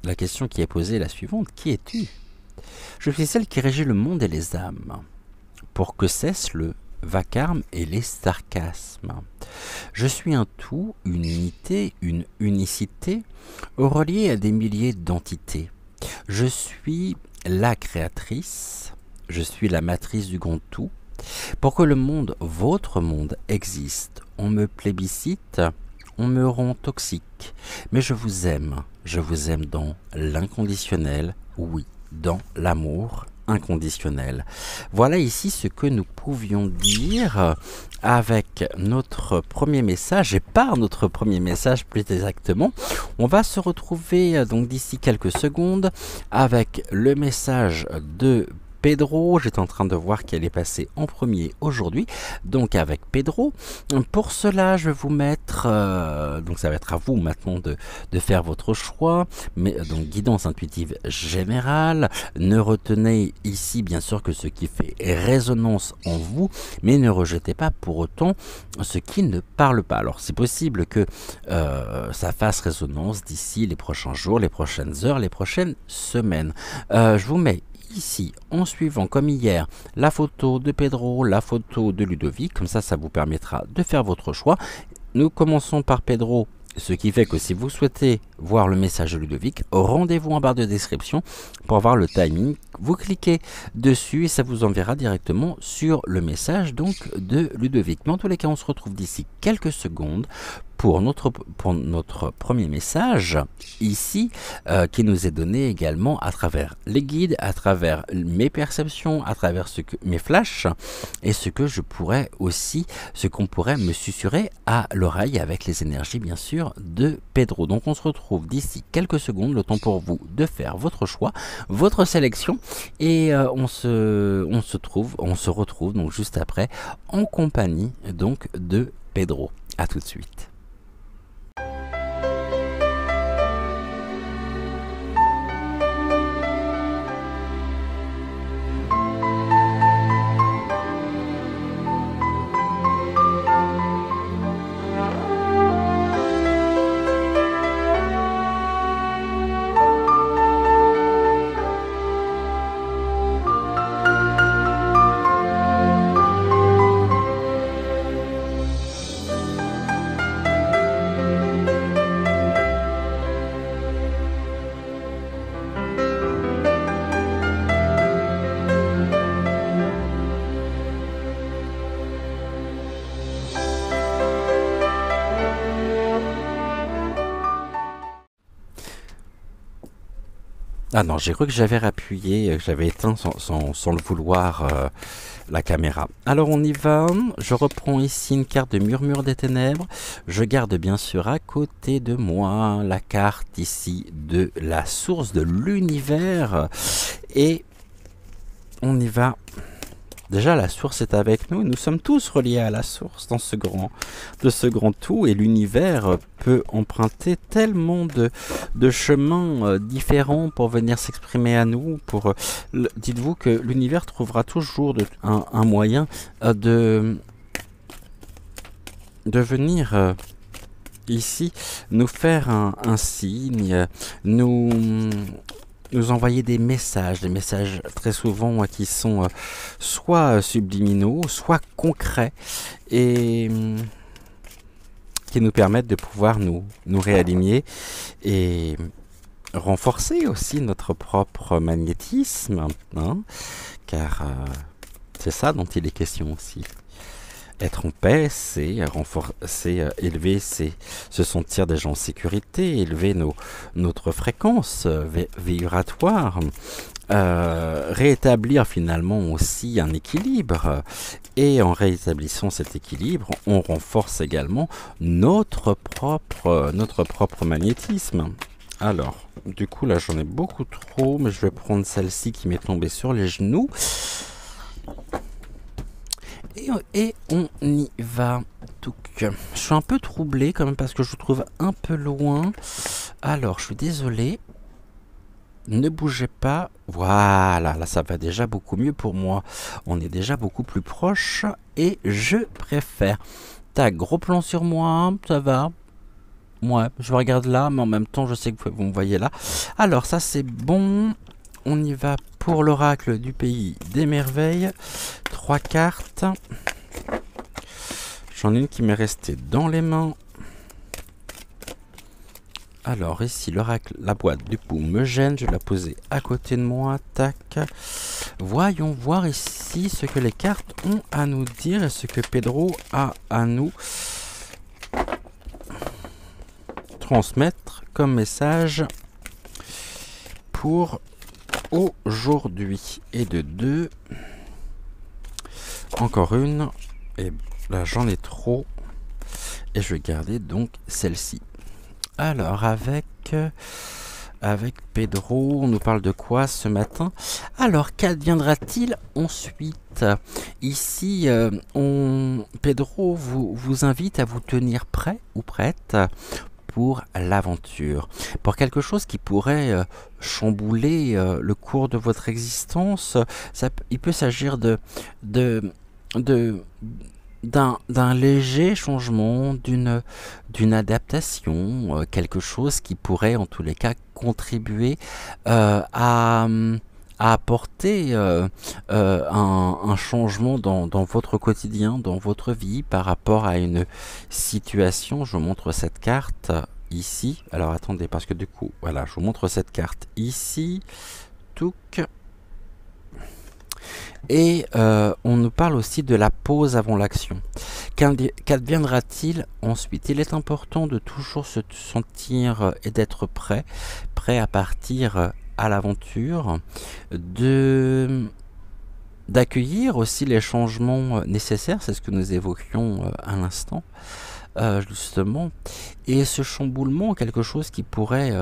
la question qui est posée est la suivante, qui es-tu? Je suis celle qui régit le monde et les âmes, pour que cesse le vacarme et les sarcasmes. Je suis un tout, une unité, une unicité, reliée à des milliers d'entités. Je suis la créatrice, je suis la matrice du grand tout. Pour que le monde, votre monde, existe, on me plébiscite, on me rend toxique. Mais je vous aime dans l'inconditionnel, oui, dans l'amour inconditionnel. Voilà ici ce que nous pouvions dire avec notre premier message, et par notre premier message plus exactement. On va se retrouver donc d'ici quelques secondes avec le message de Pedro. J'étais en train de voir qu'elle est passée en premier aujourd'hui, donc avec Pedro. Pour cela, je vais vous mettre, donc ça va être à vous maintenant de faire votre choix, mais donc guidance intuitive générale. Ne retenez ici bien sûr que ce qui fait résonance en vous, mais ne rejetez pas pour autant ce qui ne parle pas. Alors c'est possible que ça fasse résonance d'ici les prochains jours, les prochaines heures, les prochaines semaines. Je vous mets ici, en suivant comme hier, la photo de Pedro, la photo de Ludovic, comme ça vous permettra de faire votre choix. Nous commençons par Pedro, ce qui fait que si vous souhaitez voir le message de Ludovic, rendez-vous en barre de description pour voir le timing. Vous cliquez dessus et ça vous enverra directement sur le message donc de Ludovic. Mais en tous les cas, on se retrouve d'ici quelques secondes pour notre premier message ici, qui nous est donné également à travers les guides, à travers mes perceptions, à travers mes flashs, et ce que je pourrais aussi, ce qu'on pourrait me susurrer à l'oreille avec les énergies bien sûr de Pedro. Donc on se retrouve d'ici quelques secondes, le temps pour vous de faire votre choix, votre sélection, et on se retrouve donc juste après en compagnie donc de Pedro. À tout de suite. Ah non, j'ai cru que j'avais appuyé, que j'avais éteint sans le vouloir la caméra. Alors on y va, je reprends ici une carte de Murmure des Ténèbres. Je garde bien sûr à côté de moi la carte ici de la source de l'univers. Et on y va. Déjà, la source est avec nous. Nous sommes tous reliés à la source dans ce grand tout. Et l'univers peut emprunter tellement de chemins différents pour venir s'exprimer à nous. Dites-vous que l'univers trouvera toujours un moyen de venir ici nous faire un signe, nous envoyer des messages très souvent qui sont soit subliminaux, soit concrets, et qui nous permettent de pouvoir nous réaligner et renforcer aussi notre propre magnétisme, hein, car c'est ça dont il est question aussi. Être en paix, c'est renforcer, élever, c'est se sentir déjà en sécurité, élever notre fréquence vibratoire, rétablir finalement aussi un équilibre. Et en rétablissant cet équilibre, on renforce également notre propre magnétisme. Alors, du coup là j'en ai beaucoup trop, mais je vais prendre celle-ci qui m'est tombée sur les genoux. Et on y va. Donc, je suis un peu troublé quand même parce que je vous trouve un peu loin. Alors, je suis désolé. Ne bougez pas. Voilà, là ça va déjà beaucoup mieux pour moi. On est déjà beaucoup plus proche et je préfère. Tac, gros plan sur moi, ça va. Ouais, je regarde là, mais en même temps je sais que vous me voyez là. Alors ça c'est bon. On y va pour l'oracle du pays des merveilles. 3 cartes. J'en ai une qui m'est restée dans les mains. Alors ici l'oracle, la boîte du coup me gêne, je vais la poser à côté de moi, tac. Voyons voir ici ce que les cartes ont à nous dire et ce que Pedro a à nous transmettre comme message pour aujourd'hui. Et de 2, encore une, et là j'en ai trop, et je vais garder donc celle-ci. Alors, avec Pedro, on nous parle de quoi ce matin? Alors, qu'adviendra-t-il ensuite? Ici, Pedro vous invite à vous tenir prêt ou prête pour l'aventure, pour quelque chose qui pourrait chambouler le cours de votre existence. Il peut s'agir d'un léger changement, d'une adaptation, quelque chose qui pourrait en tous les cas contribuer à apporter un changement dans votre quotidien, dans votre vie par rapport à une situation. Je vous montre cette carte ici. Alors attendez, parce que du coup, voilà, je vous montre cette carte ici. Touc. Et on nous parle aussi de la pause avant l'action. Qu'adviendra-t-il ensuite? Il est important de toujours se sentir et d'être prêt à partir à l'aventure, d'accueillir aussi les changements nécessaires, c'est ce que nous évoquions à l'instant, justement. Et ce chamboulement, quelque chose qui pourrait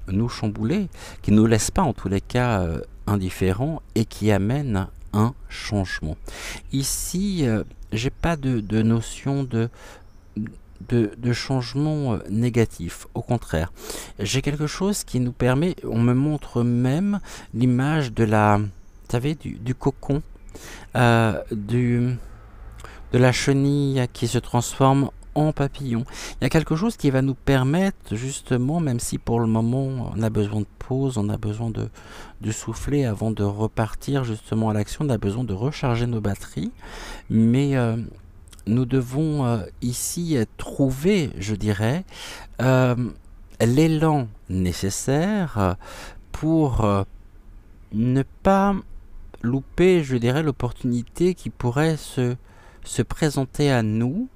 nous chambouler, qui ne nous laisse pas en tous les cas indifférents et qui amène un changement. Ici, j'ai pas de notion de changement négatif. Au contraire, j'ai quelque chose qui nous permet, on me montre même l'image de la, vous savez, du cocon, de la chenille qui se transforme en papillon. Il y a quelque chose qui va nous permettre justement, même si pour le moment on a besoin de pause, on a besoin de souffler avant de repartir justement à l'action, on a besoin de recharger nos batteries, mais nous devons ici trouver, je dirais, l'élan nécessaire pour ne pas louper, je dirais, l'opportunité qui pourrait se présenter à nous,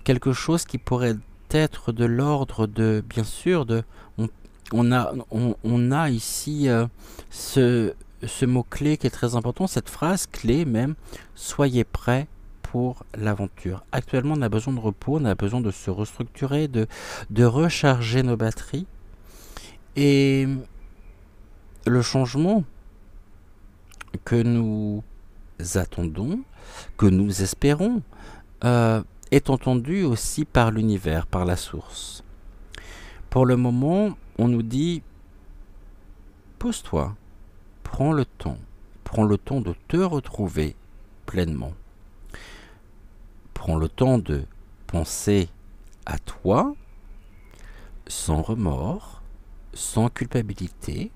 quelque chose qui pourrait être de l'ordre de, bien sûr, on a ici ce mot-clé qui est très important, cette phrase clé même, soyez prêts pour l'aventure. Actuellement, on a besoin de repos, on a besoin de se restructurer, de recharger nos batteries. Et le changement que nous attendons, que nous espérons, est entendu aussi par l'univers, par la source. Pour le moment, on nous dit, pose-toi, prends le temps de te retrouver pleinement. Prends le temps de penser à toi, sans remords, sans culpabilité,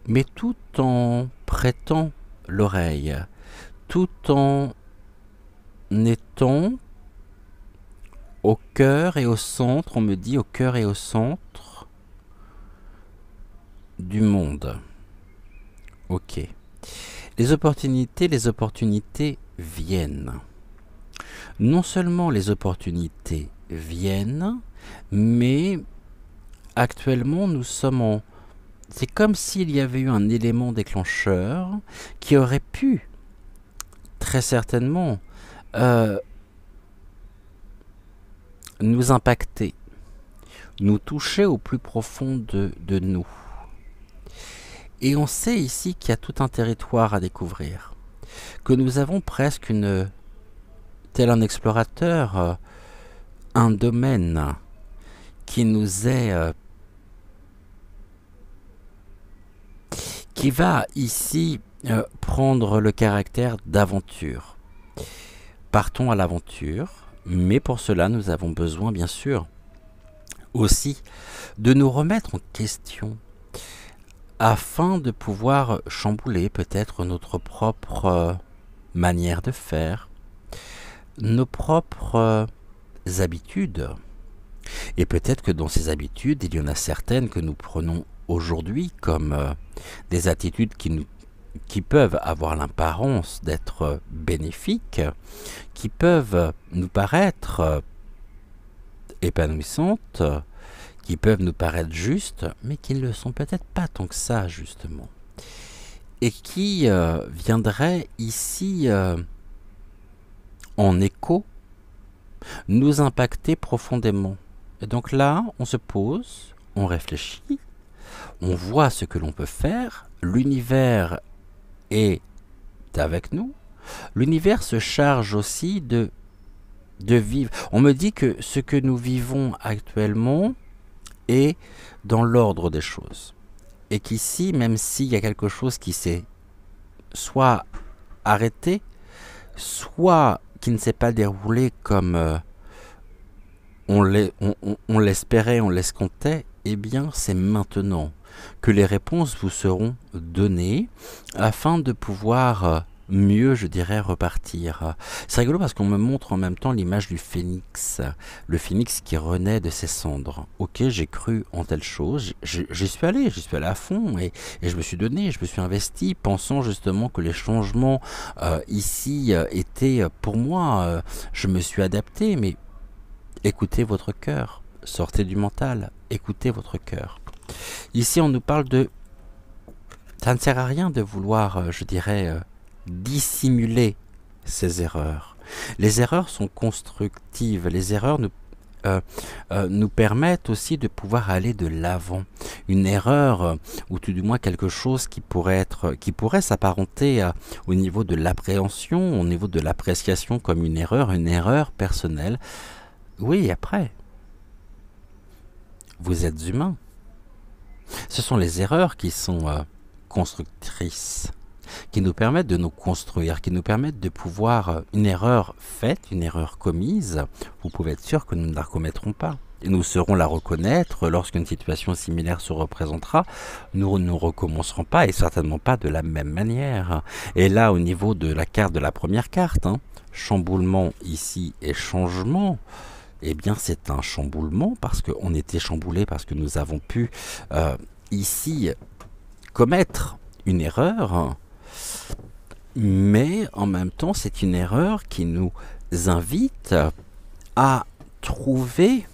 mais tout en prêtant l'oreille, tout en étant au cœur et au centre, on me dit au cœur et au centre du monde. Ok. Les opportunités viennent. Non seulement les opportunités viennent, mais actuellement nous sommes en... C'est comme s'il y avait eu un élément déclencheur qui aurait pu, très certainement, nous impacter, nous toucher au plus profond de nous. Et on sait ici qu'il y a tout un territoire à découvrir, que nous avons presque une tel un explorateur, un domaine qui nous est... qui va ici prendre le caractère d'aventure. Partons à l'aventure, mais pour cela nous avons besoin bien sûr aussi de nous remettre en question afin de pouvoir chambouler peut-être notre propre manière de faire, nos propres habitudes. Et peut-être que dans ces habitudes, il y en a certaines que nous prenons aujourd'hui comme des attitudes qui peuvent avoir l'apparence d'être bénéfiques, qui peuvent nous paraître épanouissantes, qui peuvent nous paraître justes, mais qui ne le sont peut-être pas tant que ça, justement. Et qui viendraient ici, en écho, nous impacter profondément. Et donc là, on se pose, on réfléchit, on voit ce que l'on peut faire, l'univers est avec nous, l'univers se charge aussi de vivre. On me dit que ce que nous vivons actuellement est dans l'ordre des choses. Et qu'ici, même s'il y a quelque chose qui s'est soit arrêté, soit qui ne s'est pas déroulé comme on l'espérait, on l'escomptait, eh bien c'est maintenant que les réponses vous seront données afin de pouvoir mieux, je dirais, repartir. C'est rigolo parce qu'on me montre en même temps l'image du phénix, le phénix qui renaît de ses cendres. Ok, j'ai cru en telle chose, j'y suis allé à fond et je me suis donné, je me suis investi, pensant justement que les changements ici étaient pour moi, je me suis adapté, mais écoutez votre cœur, sortez du mental, écoutez votre cœur. Ici, on nous parle de... Ça ne sert à rien de vouloir, je dirais, dissimuler ces erreurs. Les erreurs sont constructives, les erreurs nous permettent aussi de pouvoir aller de l'avant. Une erreur, ou tout du moins quelque chose qui pourrait s'apparenter au niveau de l'appréhension, au niveau de l'appréciation comme une erreur personnelle. Oui, après, vous êtes humain. Ce sont les erreurs qui sont constructrices, qui nous permettent de nous construire, qui nous permettent de pouvoir, une erreur faite, une erreur commise, vous pouvez être sûr que nous ne la recommettrons pas. Et nous saurons la reconnaître lorsqu'une situation similaire se représentera. Nous ne recommencerons pas et certainement pas de la même manière. Et là, au niveau de la carte, de la première carte, chamboulement ici et changement, eh bien c'est un chamboulement parce qu'on était chamboulé, parce que nous avons pu ici commettre une erreur, mais en même temps c'est une erreur qui nous invite à trouver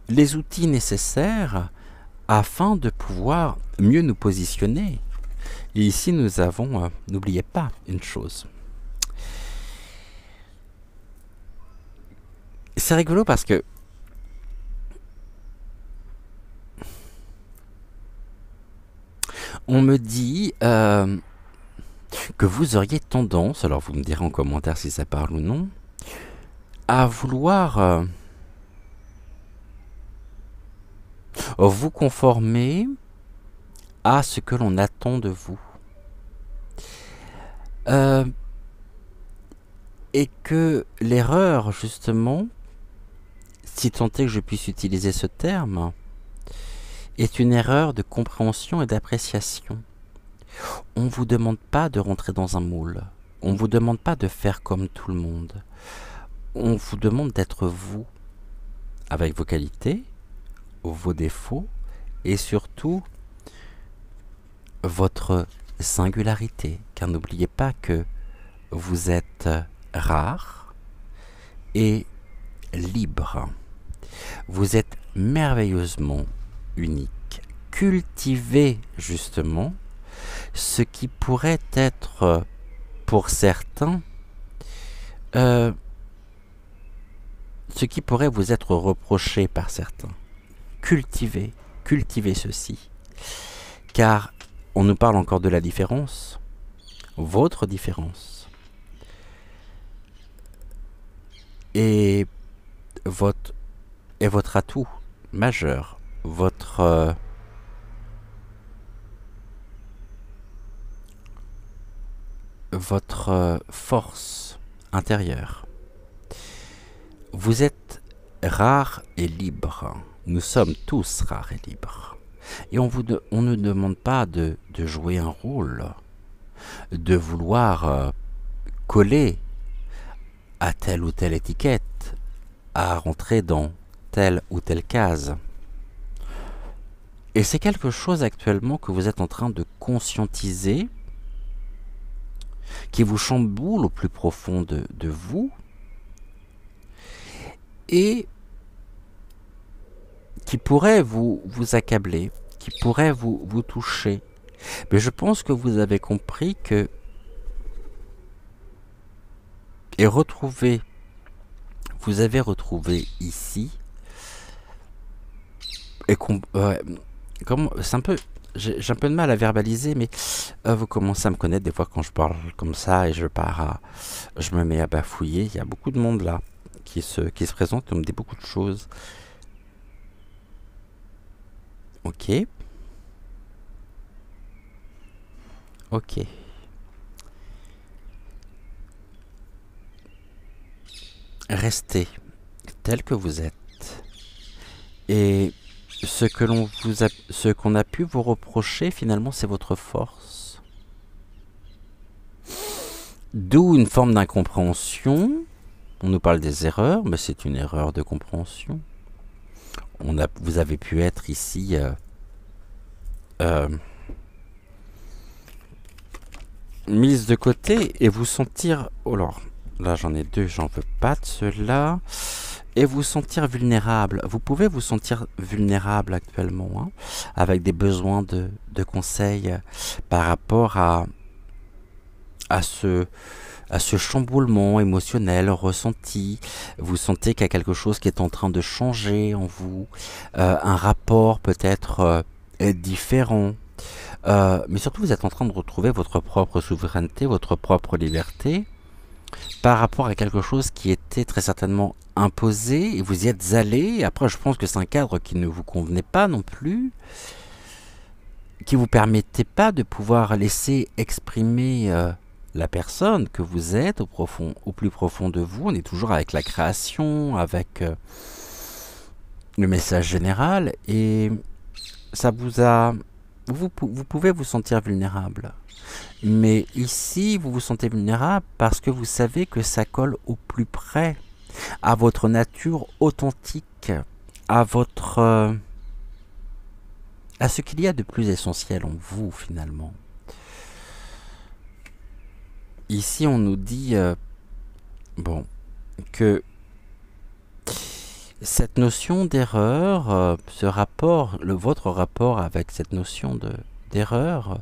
les outils nécessaires afin de pouvoir mieux nous positionner. Et ici nous avons, n'oubliez pas une chose. C'est rigolo parce que on me dit que vous auriez tendance, alors vous me direz en commentaire si ça parle ou non, à vouloir vous conformer à ce que l'on attend de vous. Et que l'erreur, justement, si tant est que je puisse utiliser ce terme, est une erreur de compréhension et d'appréciation. On ne vous demande pas de rentrer dans un moule. On ne vous demande pas de faire comme tout le monde. On vous demande d'être vous, avec vos qualités, vos défauts, et surtout votre singularité. Car n'oubliez pas que vous êtes rare et libre. Vous êtes merveilleusement unique. Cultivez justement ce qui pourrait être pour certains, ce qui pourrait vous être reproché par certains. Cultivez ceci. Car on nous parle encore de la différence, votre différence. Et votre, et votre atout majeur, votre force intérieure. Vous êtes rare et libre. Nous sommes tous rares et libres. Et on ne demande pas de jouer un rôle, de vouloir coller à telle ou telle étiquette, à rentrer dans telle ou telle case. Et c'est quelque chose actuellement que vous êtes en train de conscientiser, qui vous chamboule au plus profond de vous, et qui pourrait vous accabler, qui pourrait vous toucher. Mais je pense que vous avez compris que vous avez retrouvé ici, et c'est un peu, j'ai un peu de mal à verbaliser, mais vous commencez à me connaître des fois quand je parle comme ça et je me mets à bafouiller. Il y a beaucoup de monde là qui se présente et on me dit beaucoup de choses. Ok. Ok. Restez tel que vous êtes. Et ce qu'on a pu vous reprocher, finalement, c'est votre force. D'où une forme d'incompréhension. On nous parle des erreurs, mais c'est une erreur de compréhension. Vous avez pu être ici mise de côté et vous sentir... Oh là j'en ai deux, j'en veux pas de ceux-là. Et vous sentir vulnérable. Vous pouvez vous sentir vulnérable actuellement, hein, avec des besoins de conseils par rapport à ce chamboulement émotionnel ressenti. Vous sentez qu'il y a quelque chose qui est en train de changer en vous, un rapport peut-être différent. Mais surtout, vous êtes en train de retrouver votre propre souveraineté, votre propre liberté, par rapport à quelque chose qui était très certainement imposé, et vous y êtes allé. Après, je pense que c'est un cadre qui ne vous convenait pas non plus, qui vous permettait pas de pouvoir laisser exprimer la personne que vous êtes au plus profond de vous. On est toujours avec la création, avec le message général, et ça vous a... Vous pouvez vous sentir vulnérable. Mais ici, vous vous sentez vulnérable parce que vous savez que ça colle au plus près à votre nature authentique, à ce qu'il y a de plus essentiel en vous, finalement. Ici, on nous dit que cette notion d'erreur, votre rapport avec cette notion d'erreur,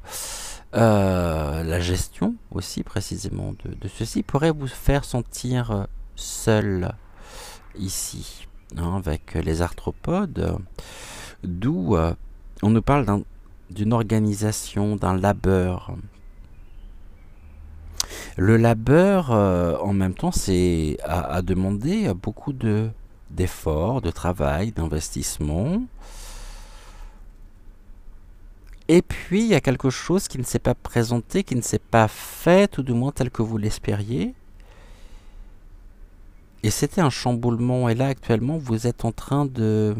la gestion aussi précisément de ceci, pourrait vous faire sentir seul ici, hein, avec les arthropodes, d'où on nous parle d'une organisation, d'un labeur. Le labeur, en même temps, c'est à demander beaucoup d'efforts, de travail, d'investissement. Et puis, il y a quelque chose qui ne s'est pas présenté, qui ne s'est pas fait, tout du moins tel que vous l'espériez. Et c'était un chamboulement. Et là, actuellement, vous êtes en train de...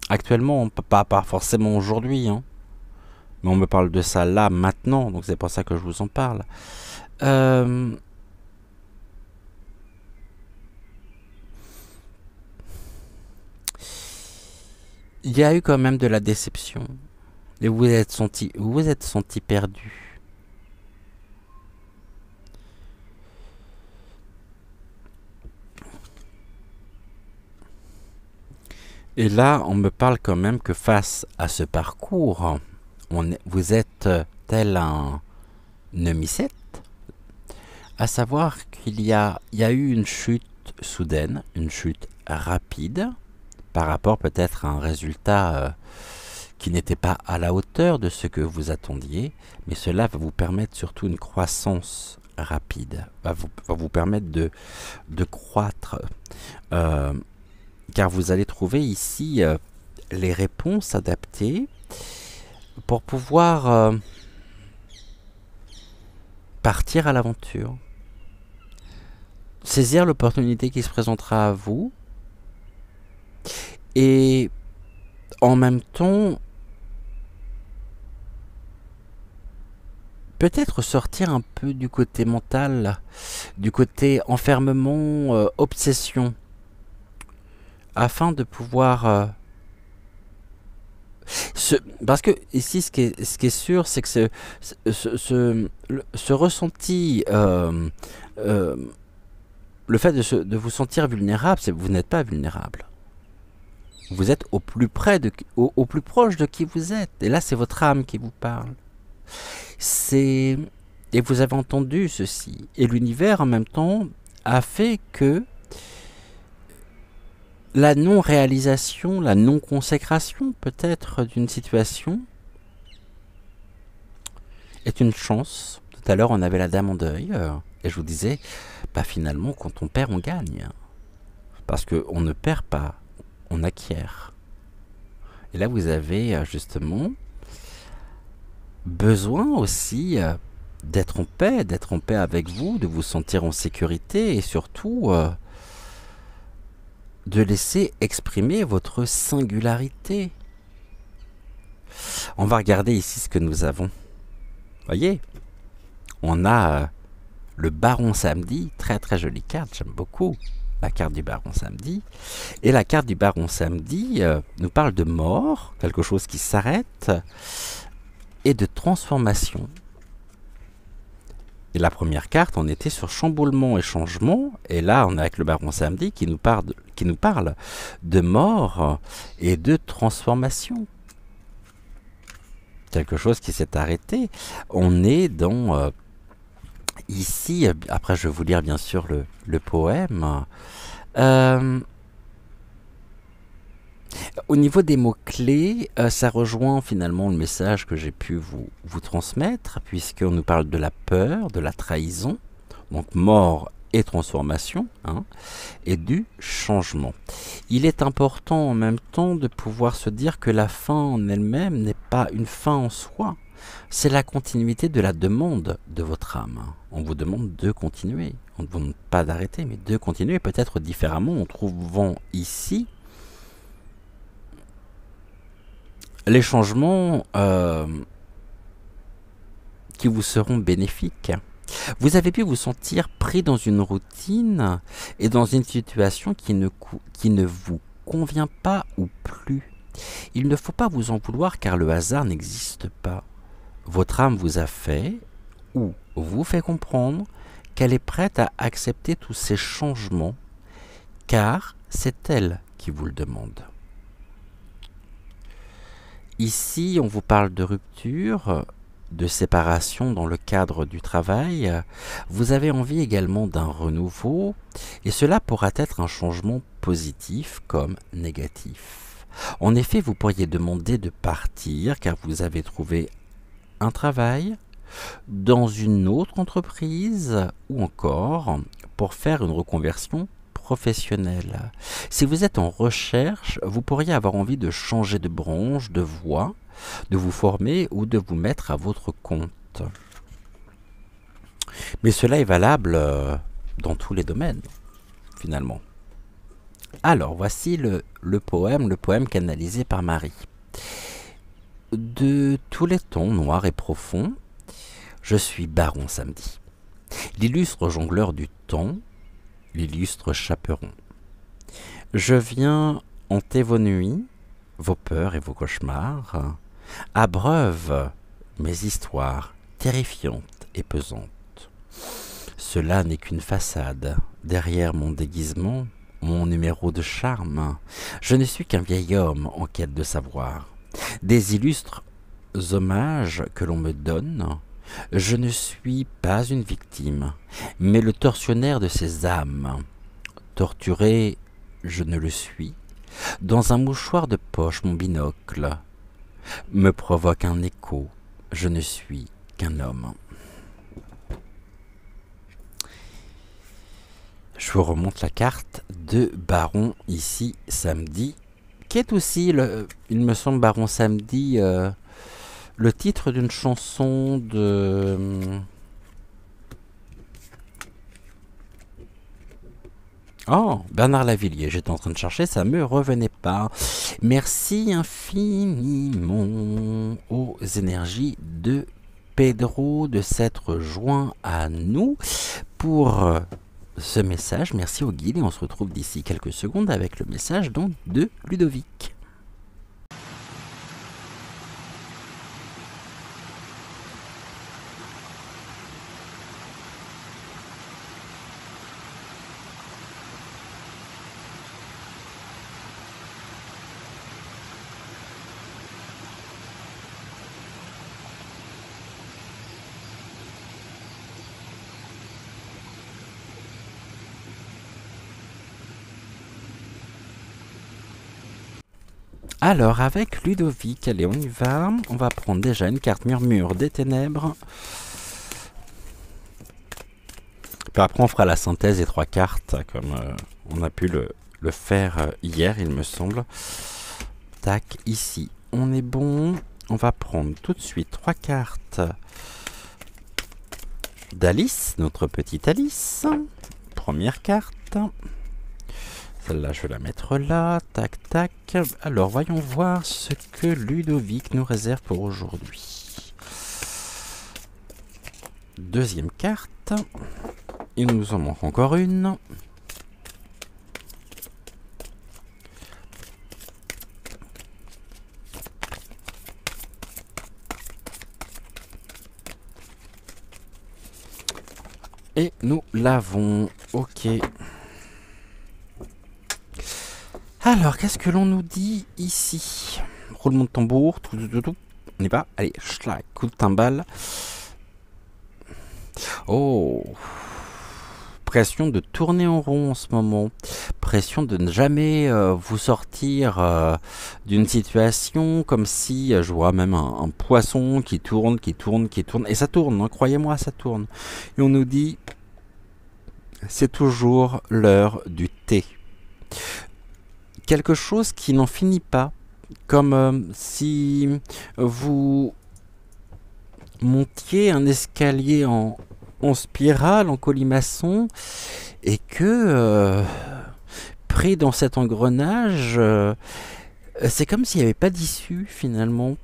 Actuellement, pas forcément aujourd'hui, hein. Mais on me parle de ça là, maintenant. Donc c'est pour ça que je vous en parle. Il y a eu quand même de la déception. Et vous vous êtes senti perdu. Et là, on me parle quand même que face à ce parcours, vous êtes tel un nemicète, à savoir qu'il y a eu une chute soudaine, une chute rapide, par rapport peut-être à un résultat qui n'était pas à la hauteur de ce que vous attendiez, mais cela va vous permettre surtout une croissance rapide, va vous permettre de croître, car vous allez trouver ici les réponses adaptées pour pouvoir partir à l'aventure, saisir l'opportunité qui se présentera à vous et en même temps peut-être sortir un peu du côté mental, du côté enfermement, obsession, afin de pouvoir... parce que ici, ce qui est sûr, c'est que ce ressenti, le fait de vous sentir vulnérable, c'est que vous n'êtes pas vulnérable. Vous êtes au plus près au plus proche de qui vous êtes. Et là, c'est votre âme qui vous parle. Et vous avez entendu ceci. Et l'univers, en même temps, a fait que la non-réalisation, la non-consécration, peut-être, d'une situation est une chance. Tout à l'heure, on avait la dame en deuil. Et je vous disais, bah, finalement, quand on perd, on gagne. Parce qu'on ne perd pas, on acquiert. Et là, vous avez justement besoin aussi d'être en paix avec vous, de vous sentir en sécurité et surtout de laisser exprimer votre singularité. On va regarder ici ce que nous avons. Voyez, on a le Baron Samedi, très très jolie carte, j'aime beaucoup la carte du Baron Samedi. Et la carte du Baron Samedi nous parle de mort, quelque chose qui s'arrête, et de transformation. Et la première carte, on était sur chamboulement et changement, et là on est avec le Baron Samedi qui nous parle de mort et de transformation. Quelque chose qui s'est arrêté. On est dans... ici, après je vais vous lire bien sûr le poème. Au niveau des mots-clés, ça rejoint finalement le message que j'ai pu vous transmettre, puisqu'on nous parle de la peur, de la trahison, donc mort et transformation, hein, et du changement. Il est important en même temps de pouvoir se dire que la fin en elle-même n'est pas une fin en soi, c'est la continuité de la demande de votre âme. On vous demande de continuer, on ne vous demande pas d'arrêter, mais de continuer peut-être différemment, en trouvant ici les changements qui vous seront bénéfiques. Vous avez pu vous sentir pris dans une routine et dans une situation qui ne vous convient pas ou plus. Il ne faut pas vous en vouloir car le hasard n'existe pas. Votre âme vous a fait ou vous fait comprendre qu'elle est prête à accepter tous ces changements car c'est elle qui vous le demande. Ici, on vous parle de rupture, de séparation dans le cadre du travail. Vous avez envie également d'un renouveau, et cela pourra être un changement positif comme négatif. En effet, vous pourriez demander de partir car vous avez trouvé un travail dans une autre entreprise ou encore pour faire une reconversion professionnelle. Si vous êtes en recherche, vous pourriez avoir envie de changer de branche, de voie, de vous former ou de vous mettre à votre compte. Mais cela est valable dans tous les domaines, finalement. Alors, voici le poème canalisé par Marie. De tous les tons noirs et profonds, je suis Baron Samedi, l'illustre jongleur du temps, l'illustre chaperon. Je viens hanter vos nuits, vos peurs et vos cauchemars, abreuve mes histoires terrifiantes et pesantes. Cela n'est qu'une façade, derrière mon déguisement, mon numéro de charme. Je ne suis qu'un vieil homme en quête de savoir. Des illustres hommages que l'on me donne, je ne suis pas une victime, mais le tortionnaire de ces âmes. Torturé, je ne le suis. Dans un mouchoir de poche, mon binocle me provoque un écho. Je ne suis qu'un homme. Je vous remonte la carte de Baron ici samedi, qui est aussi, il me semble, Baron samedi, le titre d'une chanson de... Oh, Bernard Lavilliers, j'étais en train de chercher, ça me revenait pas. Merci infiniment aux énergies de Pedro de s'être joint à nous pour ce message. Merci au guide et on se retrouve d'ici quelques secondes avec le message donc de Ludovic. Alors, avec Ludovic, allez, on y va. On va prendre déjà une carte Murmure des Ténèbres. Puis après, on fera la synthèse des 3 cartes, comme on a pu le faire hier, il me semble. Tac, ici, on est bon. On va prendre tout de suite 3 cartes d'Alice, notre petite Alice. Première carte. Celle-là, je vais la mettre là. Tac, tac. Alors, voyons voir ce que Ludovic nous réserve pour aujourd'hui. Deuxième carte. Il nous en manque encore une. Et nous l'avons. Ok. Alors, qu'est-ce que l'on nous dit ici? Roulement de tambour, tout. On y va. Allez, schlag, coup de timbale. Oh, pression de tourner en rond en ce moment. Pression de ne jamais vous sortir d'une situation comme si je vois même un poisson qui tourne. Et ça tourne, hein, croyez-moi, ça tourne. Et on nous dit, c'est toujours l'heure du thé. Quelque chose qui n'en finit pas, comme si vous montiez un escalier en spirale, en colimaçon, et que pris dans cet engrenage, c'est comme s'il n'y avait pas d'issue finalement,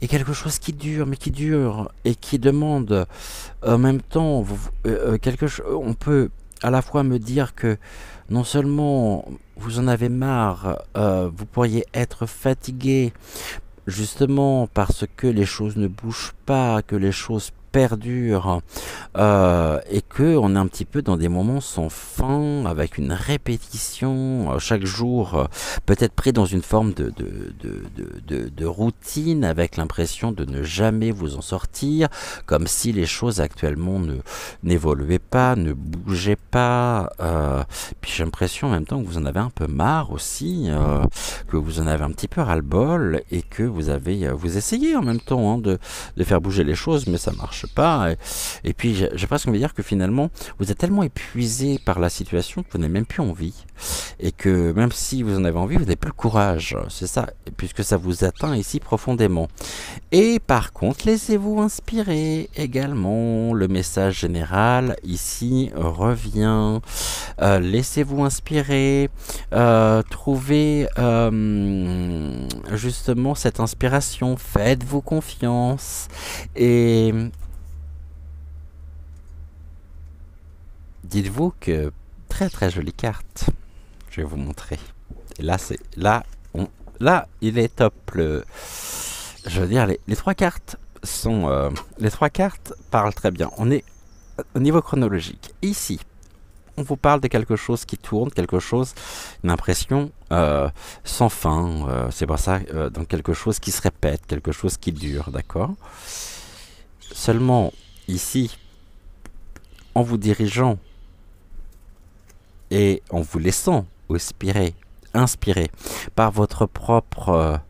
et quelque chose qui dure, mais qui dure, et qui demande en même temps quelque chose. On peut à la fois me dire que non seulement vous en avez marre, vous pourriez être fatigué justement parce que les choses ne bougent pas, que les choses perdurent, et que on est un petit peu dans des moments sans fin, avec une répétition chaque jour, peut-être pris dans une forme de routine, avec l'impression de ne jamais vous en sortir, comme si les choses actuellement n'évoluaient pas, ne bougeaient pas. Puis j'ai l'impression en même temps que vous en avez un peu marre aussi, que vous en avez un petit peu ras-le-bol, et que vous essayez en même temps hein, de faire bouger les choses, mais ça marche pas. Et puis j'ai presque envie de dire que finalement vous êtes tellement épuisé par la situation que vous n'avez même plus envie, et que même si vous en avez envie, vous n'avez plus le courage. C'est ça, puisque ça vous atteint ici profondément. Et par contre, laissez-vous inspirer également. Le message général ici revient. Laissez-vous inspirer. Trouvez justement cette inspiration. Faites-vous confiance. Et dites-vous que très très jolie carte. Je vais vous montrer. Et là, là, il est top. Je veux dire, les 3 cartes sont, les 3 cartes parlent très bien. On est au niveau chronologique. Ici, on vous parle de quelque chose qui tourne, quelque chose, une impression sans fin. C'est pour ça, donc quelque chose qui se répète, quelque chose qui dure, d'accord? Seulement, ici, en vous dirigeant et en vous laissant inspirer par votre propre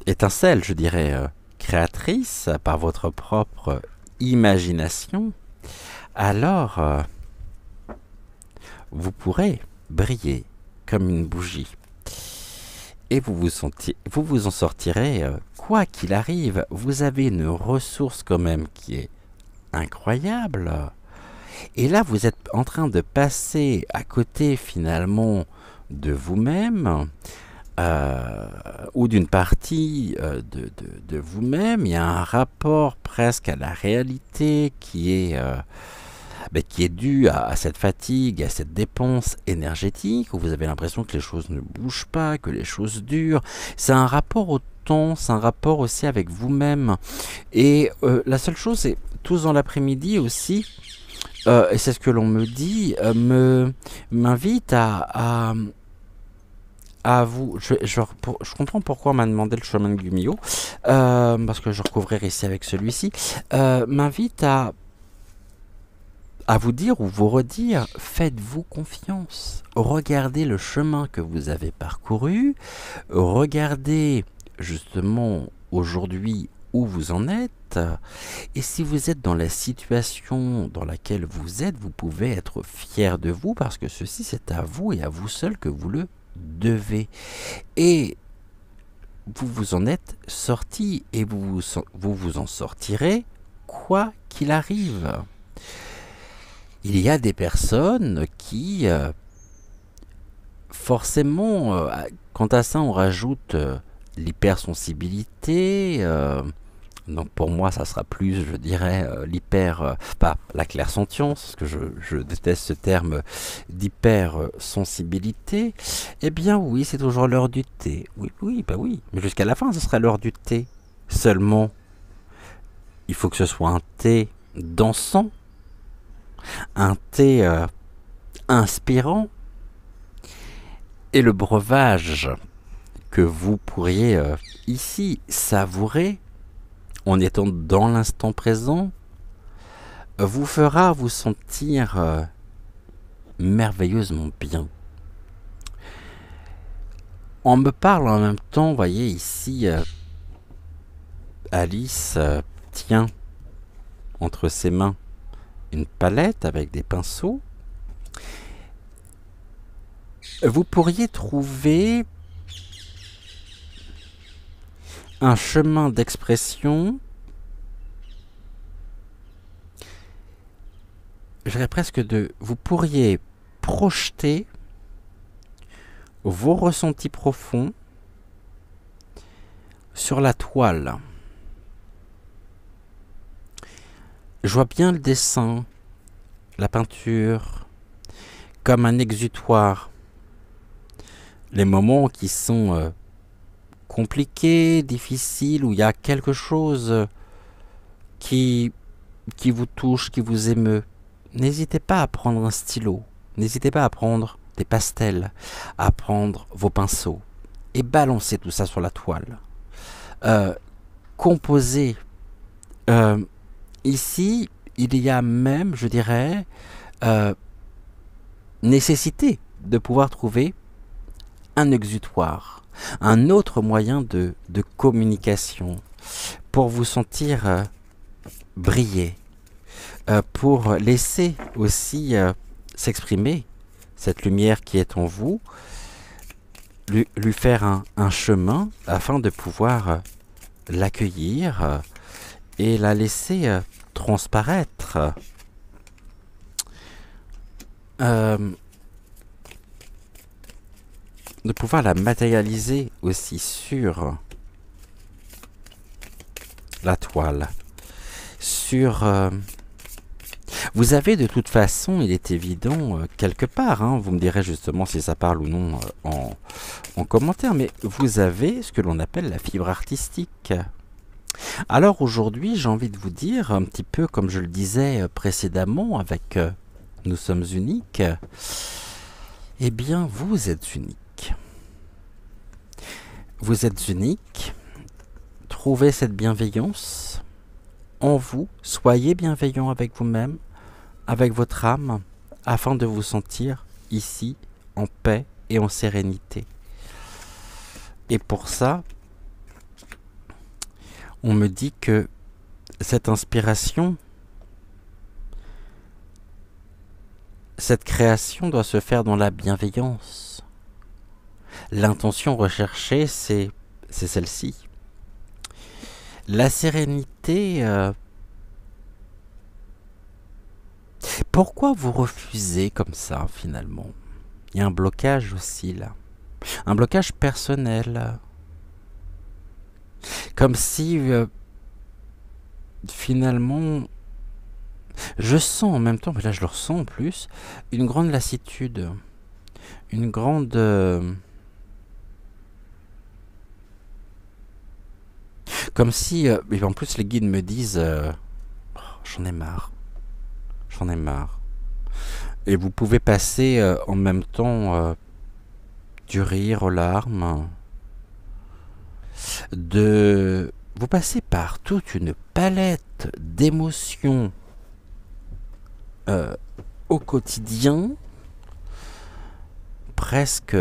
étincelle, je dirais, créatrice, par votre propre imagination, alors vous pourrez briller comme une bougie. Et vous vous en sortirez, quoi qu'il arrive. Vous avez une ressource quand même qui est incroyable. Et là, vous êtes en train de passer à côté finalement de vous-même, ou d'une partie de vous-même. Il y a un rapport presque à la réalité qui est dû à cette fatigue, à cette dépense énergétique, où vous avez l'impression que les choses ne bougent pas, que les choses durent. C'est un rapport au temps, c'est un rapport aussi avec vous-même. Et la seule chose, c'est tous dans l'après-midi aussi, et c'est ce que l'on me dit, m'invite à vous. Je comprends pourquoi on m'a demandé le chemin de Gumio, parce que je recouvrirai ici avec celui-ci, m'invite à vous dire ou vous redire, faites-vous confiance. Regardez le chemin que vous avez parcouru, regardez justement aujourd'hui où vous en êtes, et si vous êtes dans la situation dans laquelle vous êtes, vous pouvez être fier de vous parce que ceci c'est à vous et à vous seul que vous le devez. Et vous vous en êtes sorti et vous vous en sortirez quoi qu'il arrive. Il y a des personnes qui, forcément, quant à ça, on rajoute l'hypersensibilité. Donc pour moi, ça sera plus, je dirais, pas la clairsentience, parce que je déteste ce terme d'hypersensibilité. Eh bien oui, c'est toujours l'heure du thé. Oui, oui, bah oui. Mais jusqu'à la fin, ce sera l'heure du thé. Seulement, il faut que ce soit un thé dansant, un thé inspirant, et le breuvage que vous pourriez ici savourer en étant dans l'instant présent vous fera vous sentir merveilleusement bien. On me parle en même temps, vous voyez ici, Alice tient entre ses mains une palette avec des pinceaux. Vous pourriez trouver un chemin d'expression, je dirais presque vous pourriez projeter vos ressentis profonds sur la toile. Je vois bien le dessin, la peinture, comme un exutoire. Les moments qui sont compliqués, difficiles, où il y a quelque chose qui vous touche, qui vous émeut. N'hésitez pas à prendre un stylo, n'hésitez pas à prendre des pastels, à prendre vos pinceaux et balancer tout ça sur la toile. Composez. Ici, il y a même, je dirais, nécessité de pouvoir trouver un exutoire, un autre moyen de communication pour vous sentir briller, pour laisser aussi s'exprimer cette lumière qui est en vous, lui faire un chemin afin de pouvoir l'accueillir et la laisser transparaître. De pouvoir la matérialiser aussi sur la toile. Vous avez de toute façon, il est évident, quelque part, hein, vous me direz justement si ça parle ou non en commentaire, mais vous avez ce que l'on appelle la fibre artistique. Alors aujourd'hui, j'ai envie de vous dire, un petit peu comme je le disais précédemment avec Nous sommes uniques, eh bien vous êtes unique. Vous êtes unique, trouvez cette bienveillance en vous, soyez bienveillant avec vous-même, avec votre âme, afin de vous sentir ici en paix et en sérénité. Et pour ça, on me dit que cette inspiration, cette création doit se faire dans la bienveillance. L'intention recherchée, c'est celle-ci. La sérénité, pourquoi vous refusez comme ça finalement? Il y a un blocage aussi là. Un blocage personnel. Comme si finalement, je sens en même temps, mais là je le ressens en plus, une grande lassitude. Une grande... comme si, et en plus les guides me disent, oh, j'en ai marre. J'en ai marre. Et vous pouvez passer en même temps du rire aux larmes, vous passez par toute une palette d'émotions au quotidien, presque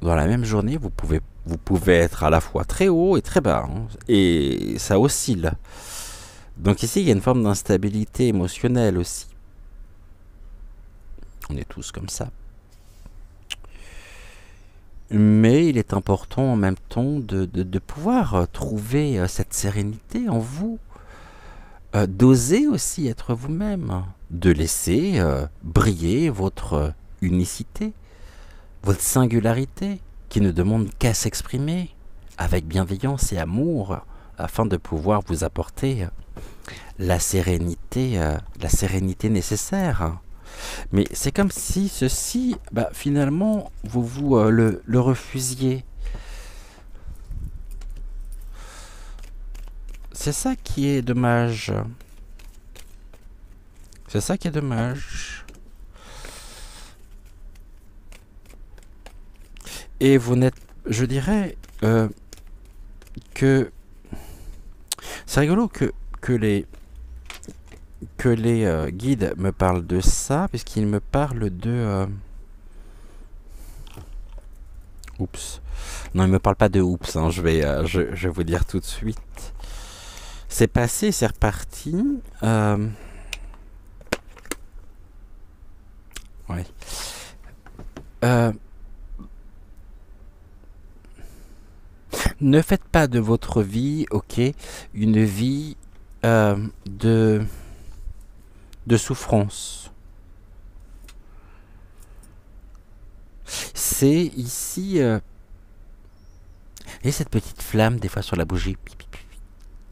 dans la même journée, vous pouvez être à la fois très haut et très bas, hein, et ça oscille. Donc ici, il y a une forme d'instabilité émotionnelle aussi. On est tous comme ça. Mais il est important en même temps de pouvoir trouver cette sérénité en vous, d'oser aussi être vous-même, de laisser briller votre unicité, votre singularité, qui ne demande qu'à s'exprimer avec bienveillance et amour, afin de pouvoir vous apporter la sérénité nécessaire. Mais c'est comme si ceci, finalement, vous le refusiez. C'est ça qui est dommage. C'est ça qui est dommage. Et vous n'êtes, je dirais, que c'est rigolo que les guides me parlent de ça, puisqu'ils me parlent de... Oups. Non, ils me parlent pas de oups, hein, je vais vous dire tout de suite. C'est passé, c'est reparti. Ouais. Ne faites pas de votre vie, ok, une vie de souffrance. C'est ici... et cette petite flamme, des fois sur la bougie,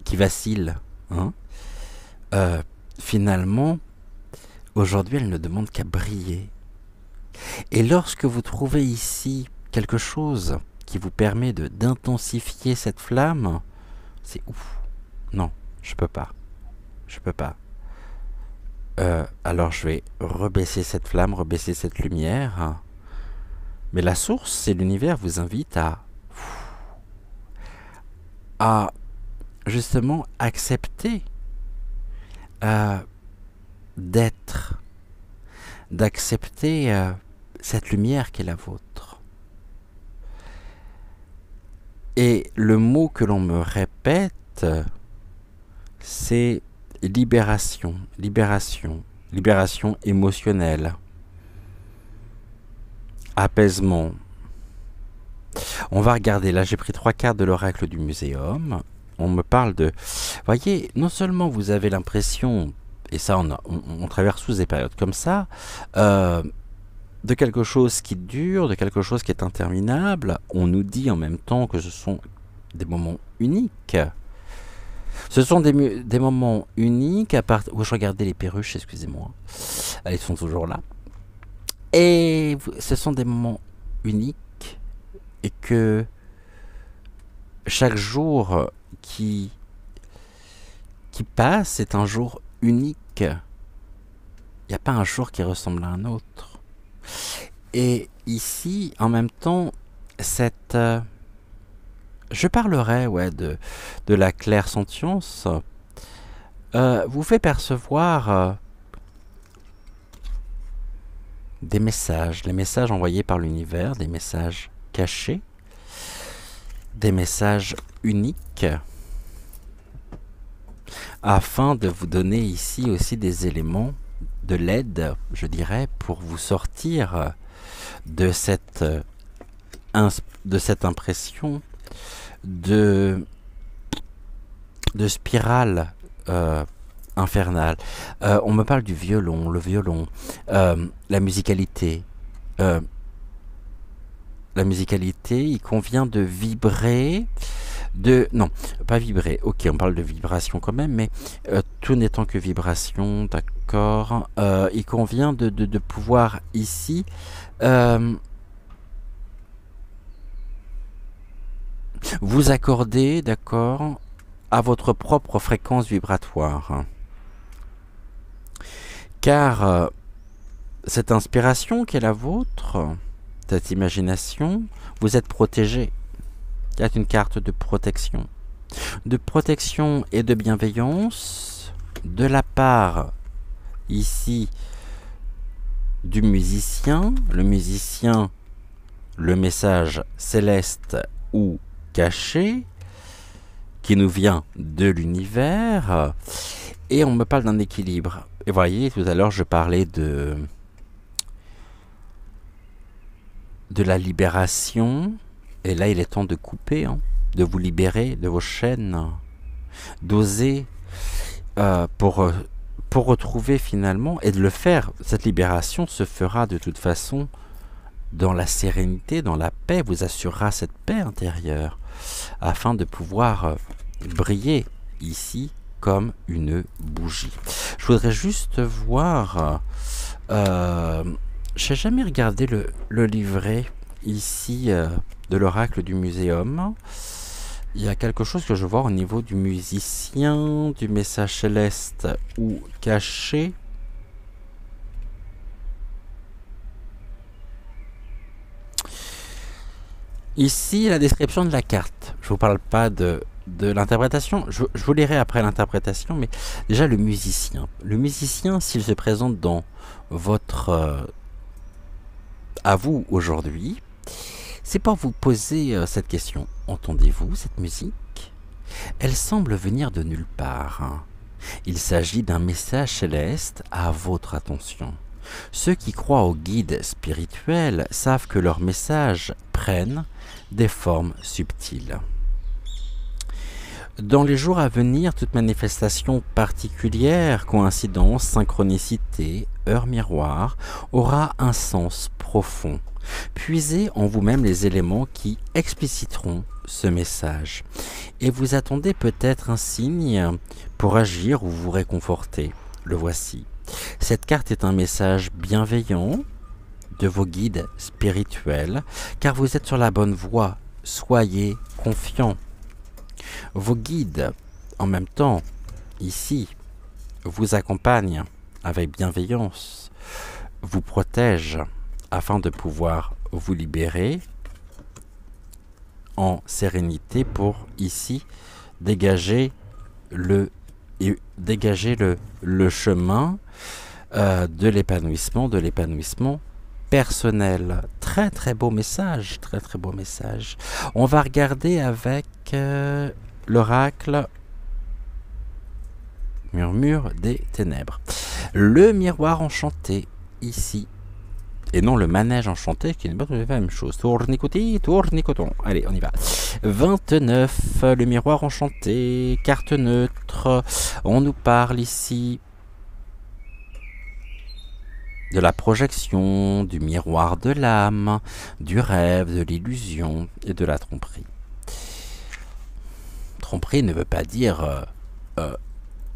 qui vacille. Hein, finalement, aujourd'hui, elle ne demande qu'à briller. Et lorsque vous trouvez ici quelque chose qui vous permet d'intensifier cette flamme, c'est ouf. Non, je peux pas. Je peux pas. Alors je vais rebaisser cette flamme, rebaisser cette lumière. Mais la source, c'est l'univers, vous invite à justement accepter d'être, d'accepter cette lumière qui est la vôtre. Et le mot que l'on me répète, c'est libération, libération, libération émotionnelle, apaisement. On va regarder, là j'ai pris 3 cartes de l'oracle du muséum. On me parle de... Voyez, non seulement vous avez l'impression, et ça on traverse tous des périodes comme ça, de quelque chose qui dure, de quelque chose qui est interminable. On nous dit en même temps que ce sont des moments uniques. Ce sont des moments uniques à part... Oh, je regardais les perruches, excusez-moi. Elles sont toujours là. Et ce sont des moments uniques et que chaque jour qui passe est un jour unique. Il n'y a pas un jour qui ressemble à un autre. Et ici, en même temps, cette... je parlerai de la clairsentience, vous fait percevoir des messages, les messages envoyés par l'univers, des messages cachés, des messages uniques, afin de vous donner ici aussi des éléments de l'aide, je dirais, pour vous sortir de cette, de cette impression de spirale infernale. On me parle du violon, le violon, la musicalité. La musicalité, il convient de vibrer, non, pas vibrer, ok, on parle de vibration quand même, mais tout n'étant que vibration, d'accord, il convient de pouvoir ici vous accorder, d'accord, à votre propre fréquence vibratoire. Car cette inspiration qui est la vôtre, cette imagination, vous êtes protégé. Il y a une carte de protection. De protection et de bienveillance de la part, ici, du musicien. Le musicien, le message céleste ou caché, qui nous vient de l'univers. Et on me parle d'un équilibre. Et voyez, tout à l'heure, je parlais de la libération. Et là, il est temps de couper, hein, de vous libérer de vos chaînes, d'oser pour retrouver finalement, et de le faire. Cette libération se fera de toute façon dans la sérénité, dans la paix, vous assurera cette paix intérieure, afin de pouvoir briller ici comme une bougie. Je voudrais juste voir, je n'ai jamais regardé le livret ici de l'oracle du muséum. Il y a quelque chose que je vois au niveau du musicien, du message céleste ou caché. Ici, la description de la carte. Je ne vous parle pas de l'interprétation. Je vous lirai après l'interprétation, mais déjà le musicien. Le musicien, s'il se présente dans votre... à vous aujourd'hui, c'est pour vous poser cette question. Entendez-vous cette musique? Elle semble venir de nulle part. Il s'agit d'un message céleste à votre attention. Ceux qui croient aux guides spirituels savent que leurs messages prennent des formes subtiles. Dans les jours à venir, toute manifestation particulière, coïncidence, synchronicité, heure miroir, aura un sens profond. Puisez en vous-même les éléments qui expliciteront ce message. Et vous attendez peut-être un signe pour agir ou vous réconforter. Le voici. Cette carte est un message bienveillant de vos guides spirituels, car vous êtes sur la bonne voie. Soyez confiants. Vos guides, en même temps, ici, vous accompagnent avec bienveillance, vous protègent afin de pouvoir vous libérer en sérénité pour ici dégager le chemin de l'épanouissement personnel. Très très beau message, très très beau message. On va regarder avec l'oracle Murmure des ténèbres. Le miroir enchanté, ici. Et non le manège enchanté, qui n'est pas tout à fait la même chose. Tournicoti, tournicoton. Allez, on y va. 29, le miroir enchanté, carte neutre. On nous parle ici de la projection, du miroir de l'âme, du rêve, de l'illusion et de la tromperie. Tromperie ne veut pas dire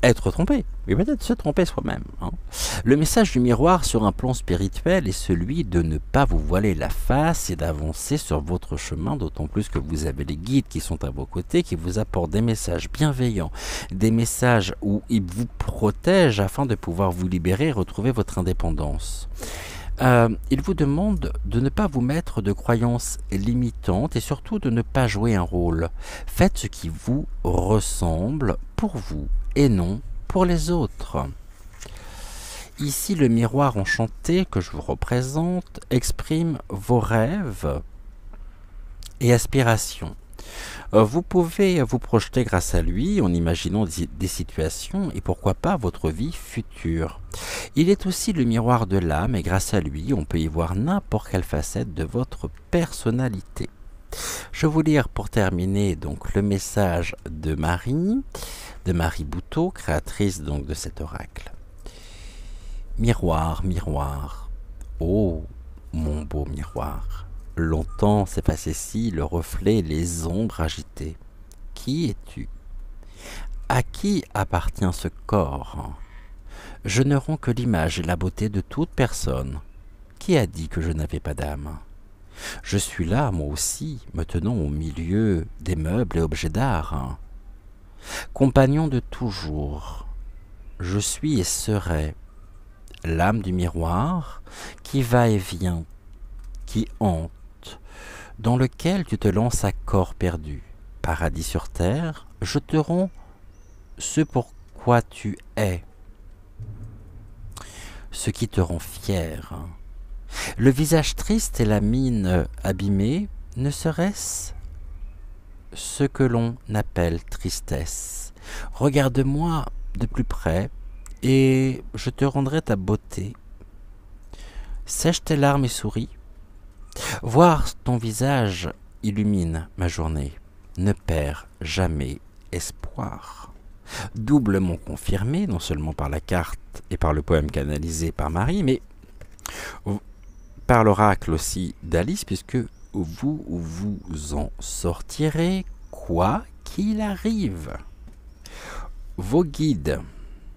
être trompé, mais peut-être se tromper soi-même. Hein. Le message du miroir sur un plan spirituel est celui de ne pas vous voiler la face et d'avancer sur votre chemin, d'autant plus que vous avez les guides qui sont à vos côtés, qui vous apportent des messages bienveillants, des messages où ils vous protègent afin de pouvoir vous libérer et retrouver votre indépendance. Il vous demande de ne pas vous mettre de croyances limitantes et surtout de ne pas jouer un rôle. Faites ce qui vous ressemble pour vous et non pour les autres. Ici, le miroir enchanté que je vous représente exprime vos rêves et aspirations. Vous pouvez vous projeter grâce à lui en imaginant des situations et pourquoi pas votre vie future. Il est aussi le miroir de l'âme et grâce à lui, on peut y voir n'importe quelle facette de votre personnalité. Je vais vous lire pour terminer donc le message de Marie Bouteau, créatrice donc de cet oracle. Miroir, miroir, oh mon beau miroir, longtemps s'est passé si le reflet et les ombres agitées. Qui es-tu? À qui appartient ce corps? Je ne rends que l'image et la beauté de toute personne. Qui a dit que je n'avais pas d'âme? Je suis là, moi aussi, me tenant au milieu des meubles et objets d'art. Compagnon de toujours, je suis et serai l'âme du miroir qui va et vient, qui hante, dans lequel tu te lances à corps perdu. Paradis sur terre, je te rends ce pourquoi tu es, ce qui te rend fier. Le visage triste et la mine abîmée, ne serait-ce ce que l'on appelle tristesse? Regarde-moi de plus près, et je te rendrai ta beauté. Sèche tes larmes et souris. Voir ton visage illumine ma journée. Ne perds jamais espoir. Doublement confirmé, non seulement par la carte et par le poème canalisé par Marie, mais par l'oracle aussi d'Alice, puisque vous en sortirez quoi qu'il arrive. Vos guides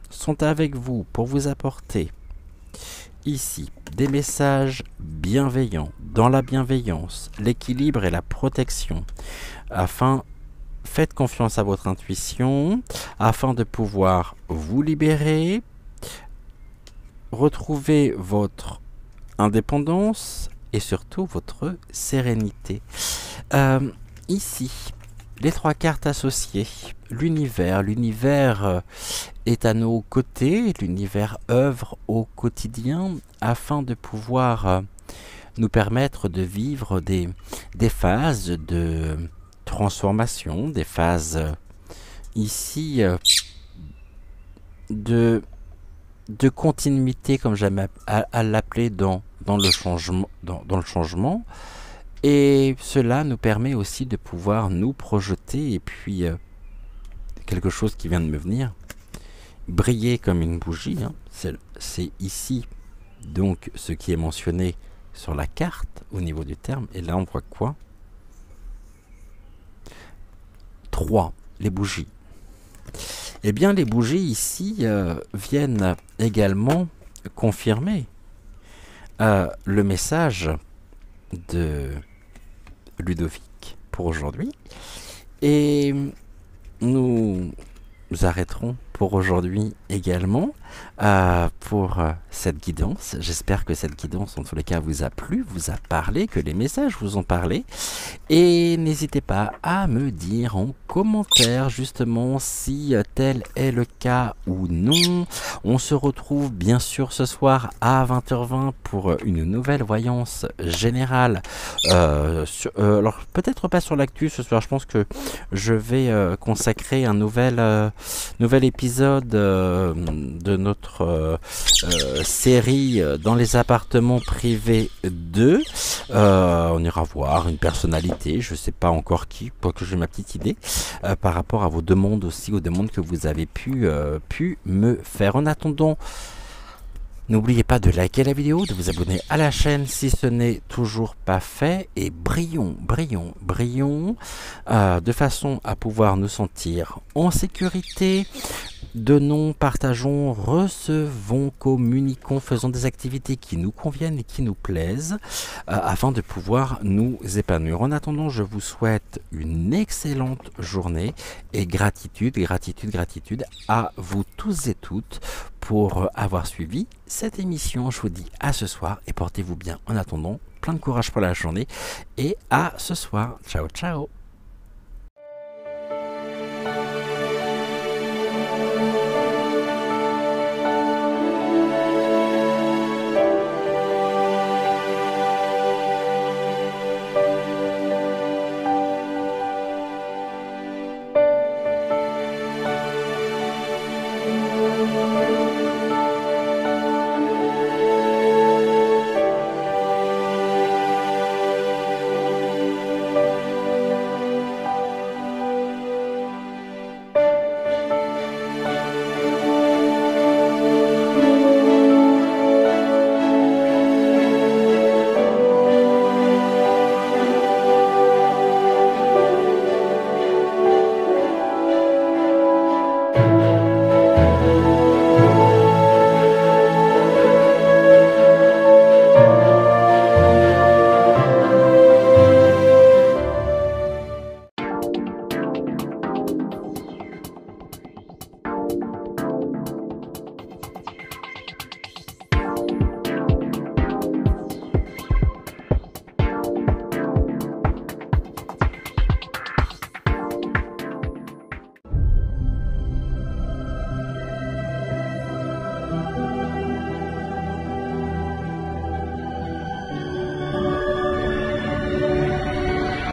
sont avec vous pour vous apporter ici des messages bienveillants, dans la bienveillance, l'équilibre et la protection, faites confiance à votre intuition, afin de pouvoir vous libérer, retrouver votre indépendance et surtout votre sérénité. Ici, les 3 cartes associées, l'univers est à nos côtés, l'univers œuvre au quotidien afin de pouvoir nous permettre de vivre des phases de transformation, des phases ici de continuité, comme j'aime à l'appeler, dans le changement, et cela nous permet aussi de pouvoir nous projeter, et puis quelque chose qui vient de me venir, briller comme une bougie, hein. C'est ici donc ce qui est mentionné sur la carte au niveau du terme, et là on voit quoi? 3, les bougies. Eh bien, les bougies ici viennent également confirmer le message de Ludovic pour aujourd'hui. Et nous arrêterons pour aujourd'hui également pour cette guidance. J'espère que cette guidance, en tous les cas, vous a plu, vous a parlé, que les messages vous ont parlé. Et n'hésitez pas à me dire en commentaire justement si tel est le cas ou non. On se retrouve bien sûr ce soir à 20h20 pour une nouvelle voyance générale. Alors peut-être pas sur l'actu ce soir, je pense que je vais consacrer un nouvel épisode de notre série dans les appartements privés 2. On ira voir une personnalité, je sais pas encore qui, pour que j'ai ma petite idée, par rapport à vos demandes aussi, aux demandes que vous avez pu me faire. En attendant, n'oubliez pas de liker la vidéo, de vous abonner à la chaîne si ce n'est toujours pas fait, et brillons de façon à pouvoir nous sentir en sécurité. Donnons, partageons, recevons, communiquons, faisons des activités qui nous conviennent et qui nous plaisent afin de pouvoir nous épanouir. En attendant, je vous souhaite une excellente journée et gratitude à vous tous et toutes pour avoir suivi cette émission. Je vous dis à ce soir et portez-vous bien. En attendant, plein de courage pour la journée et à ce soir. Ciao, ciao.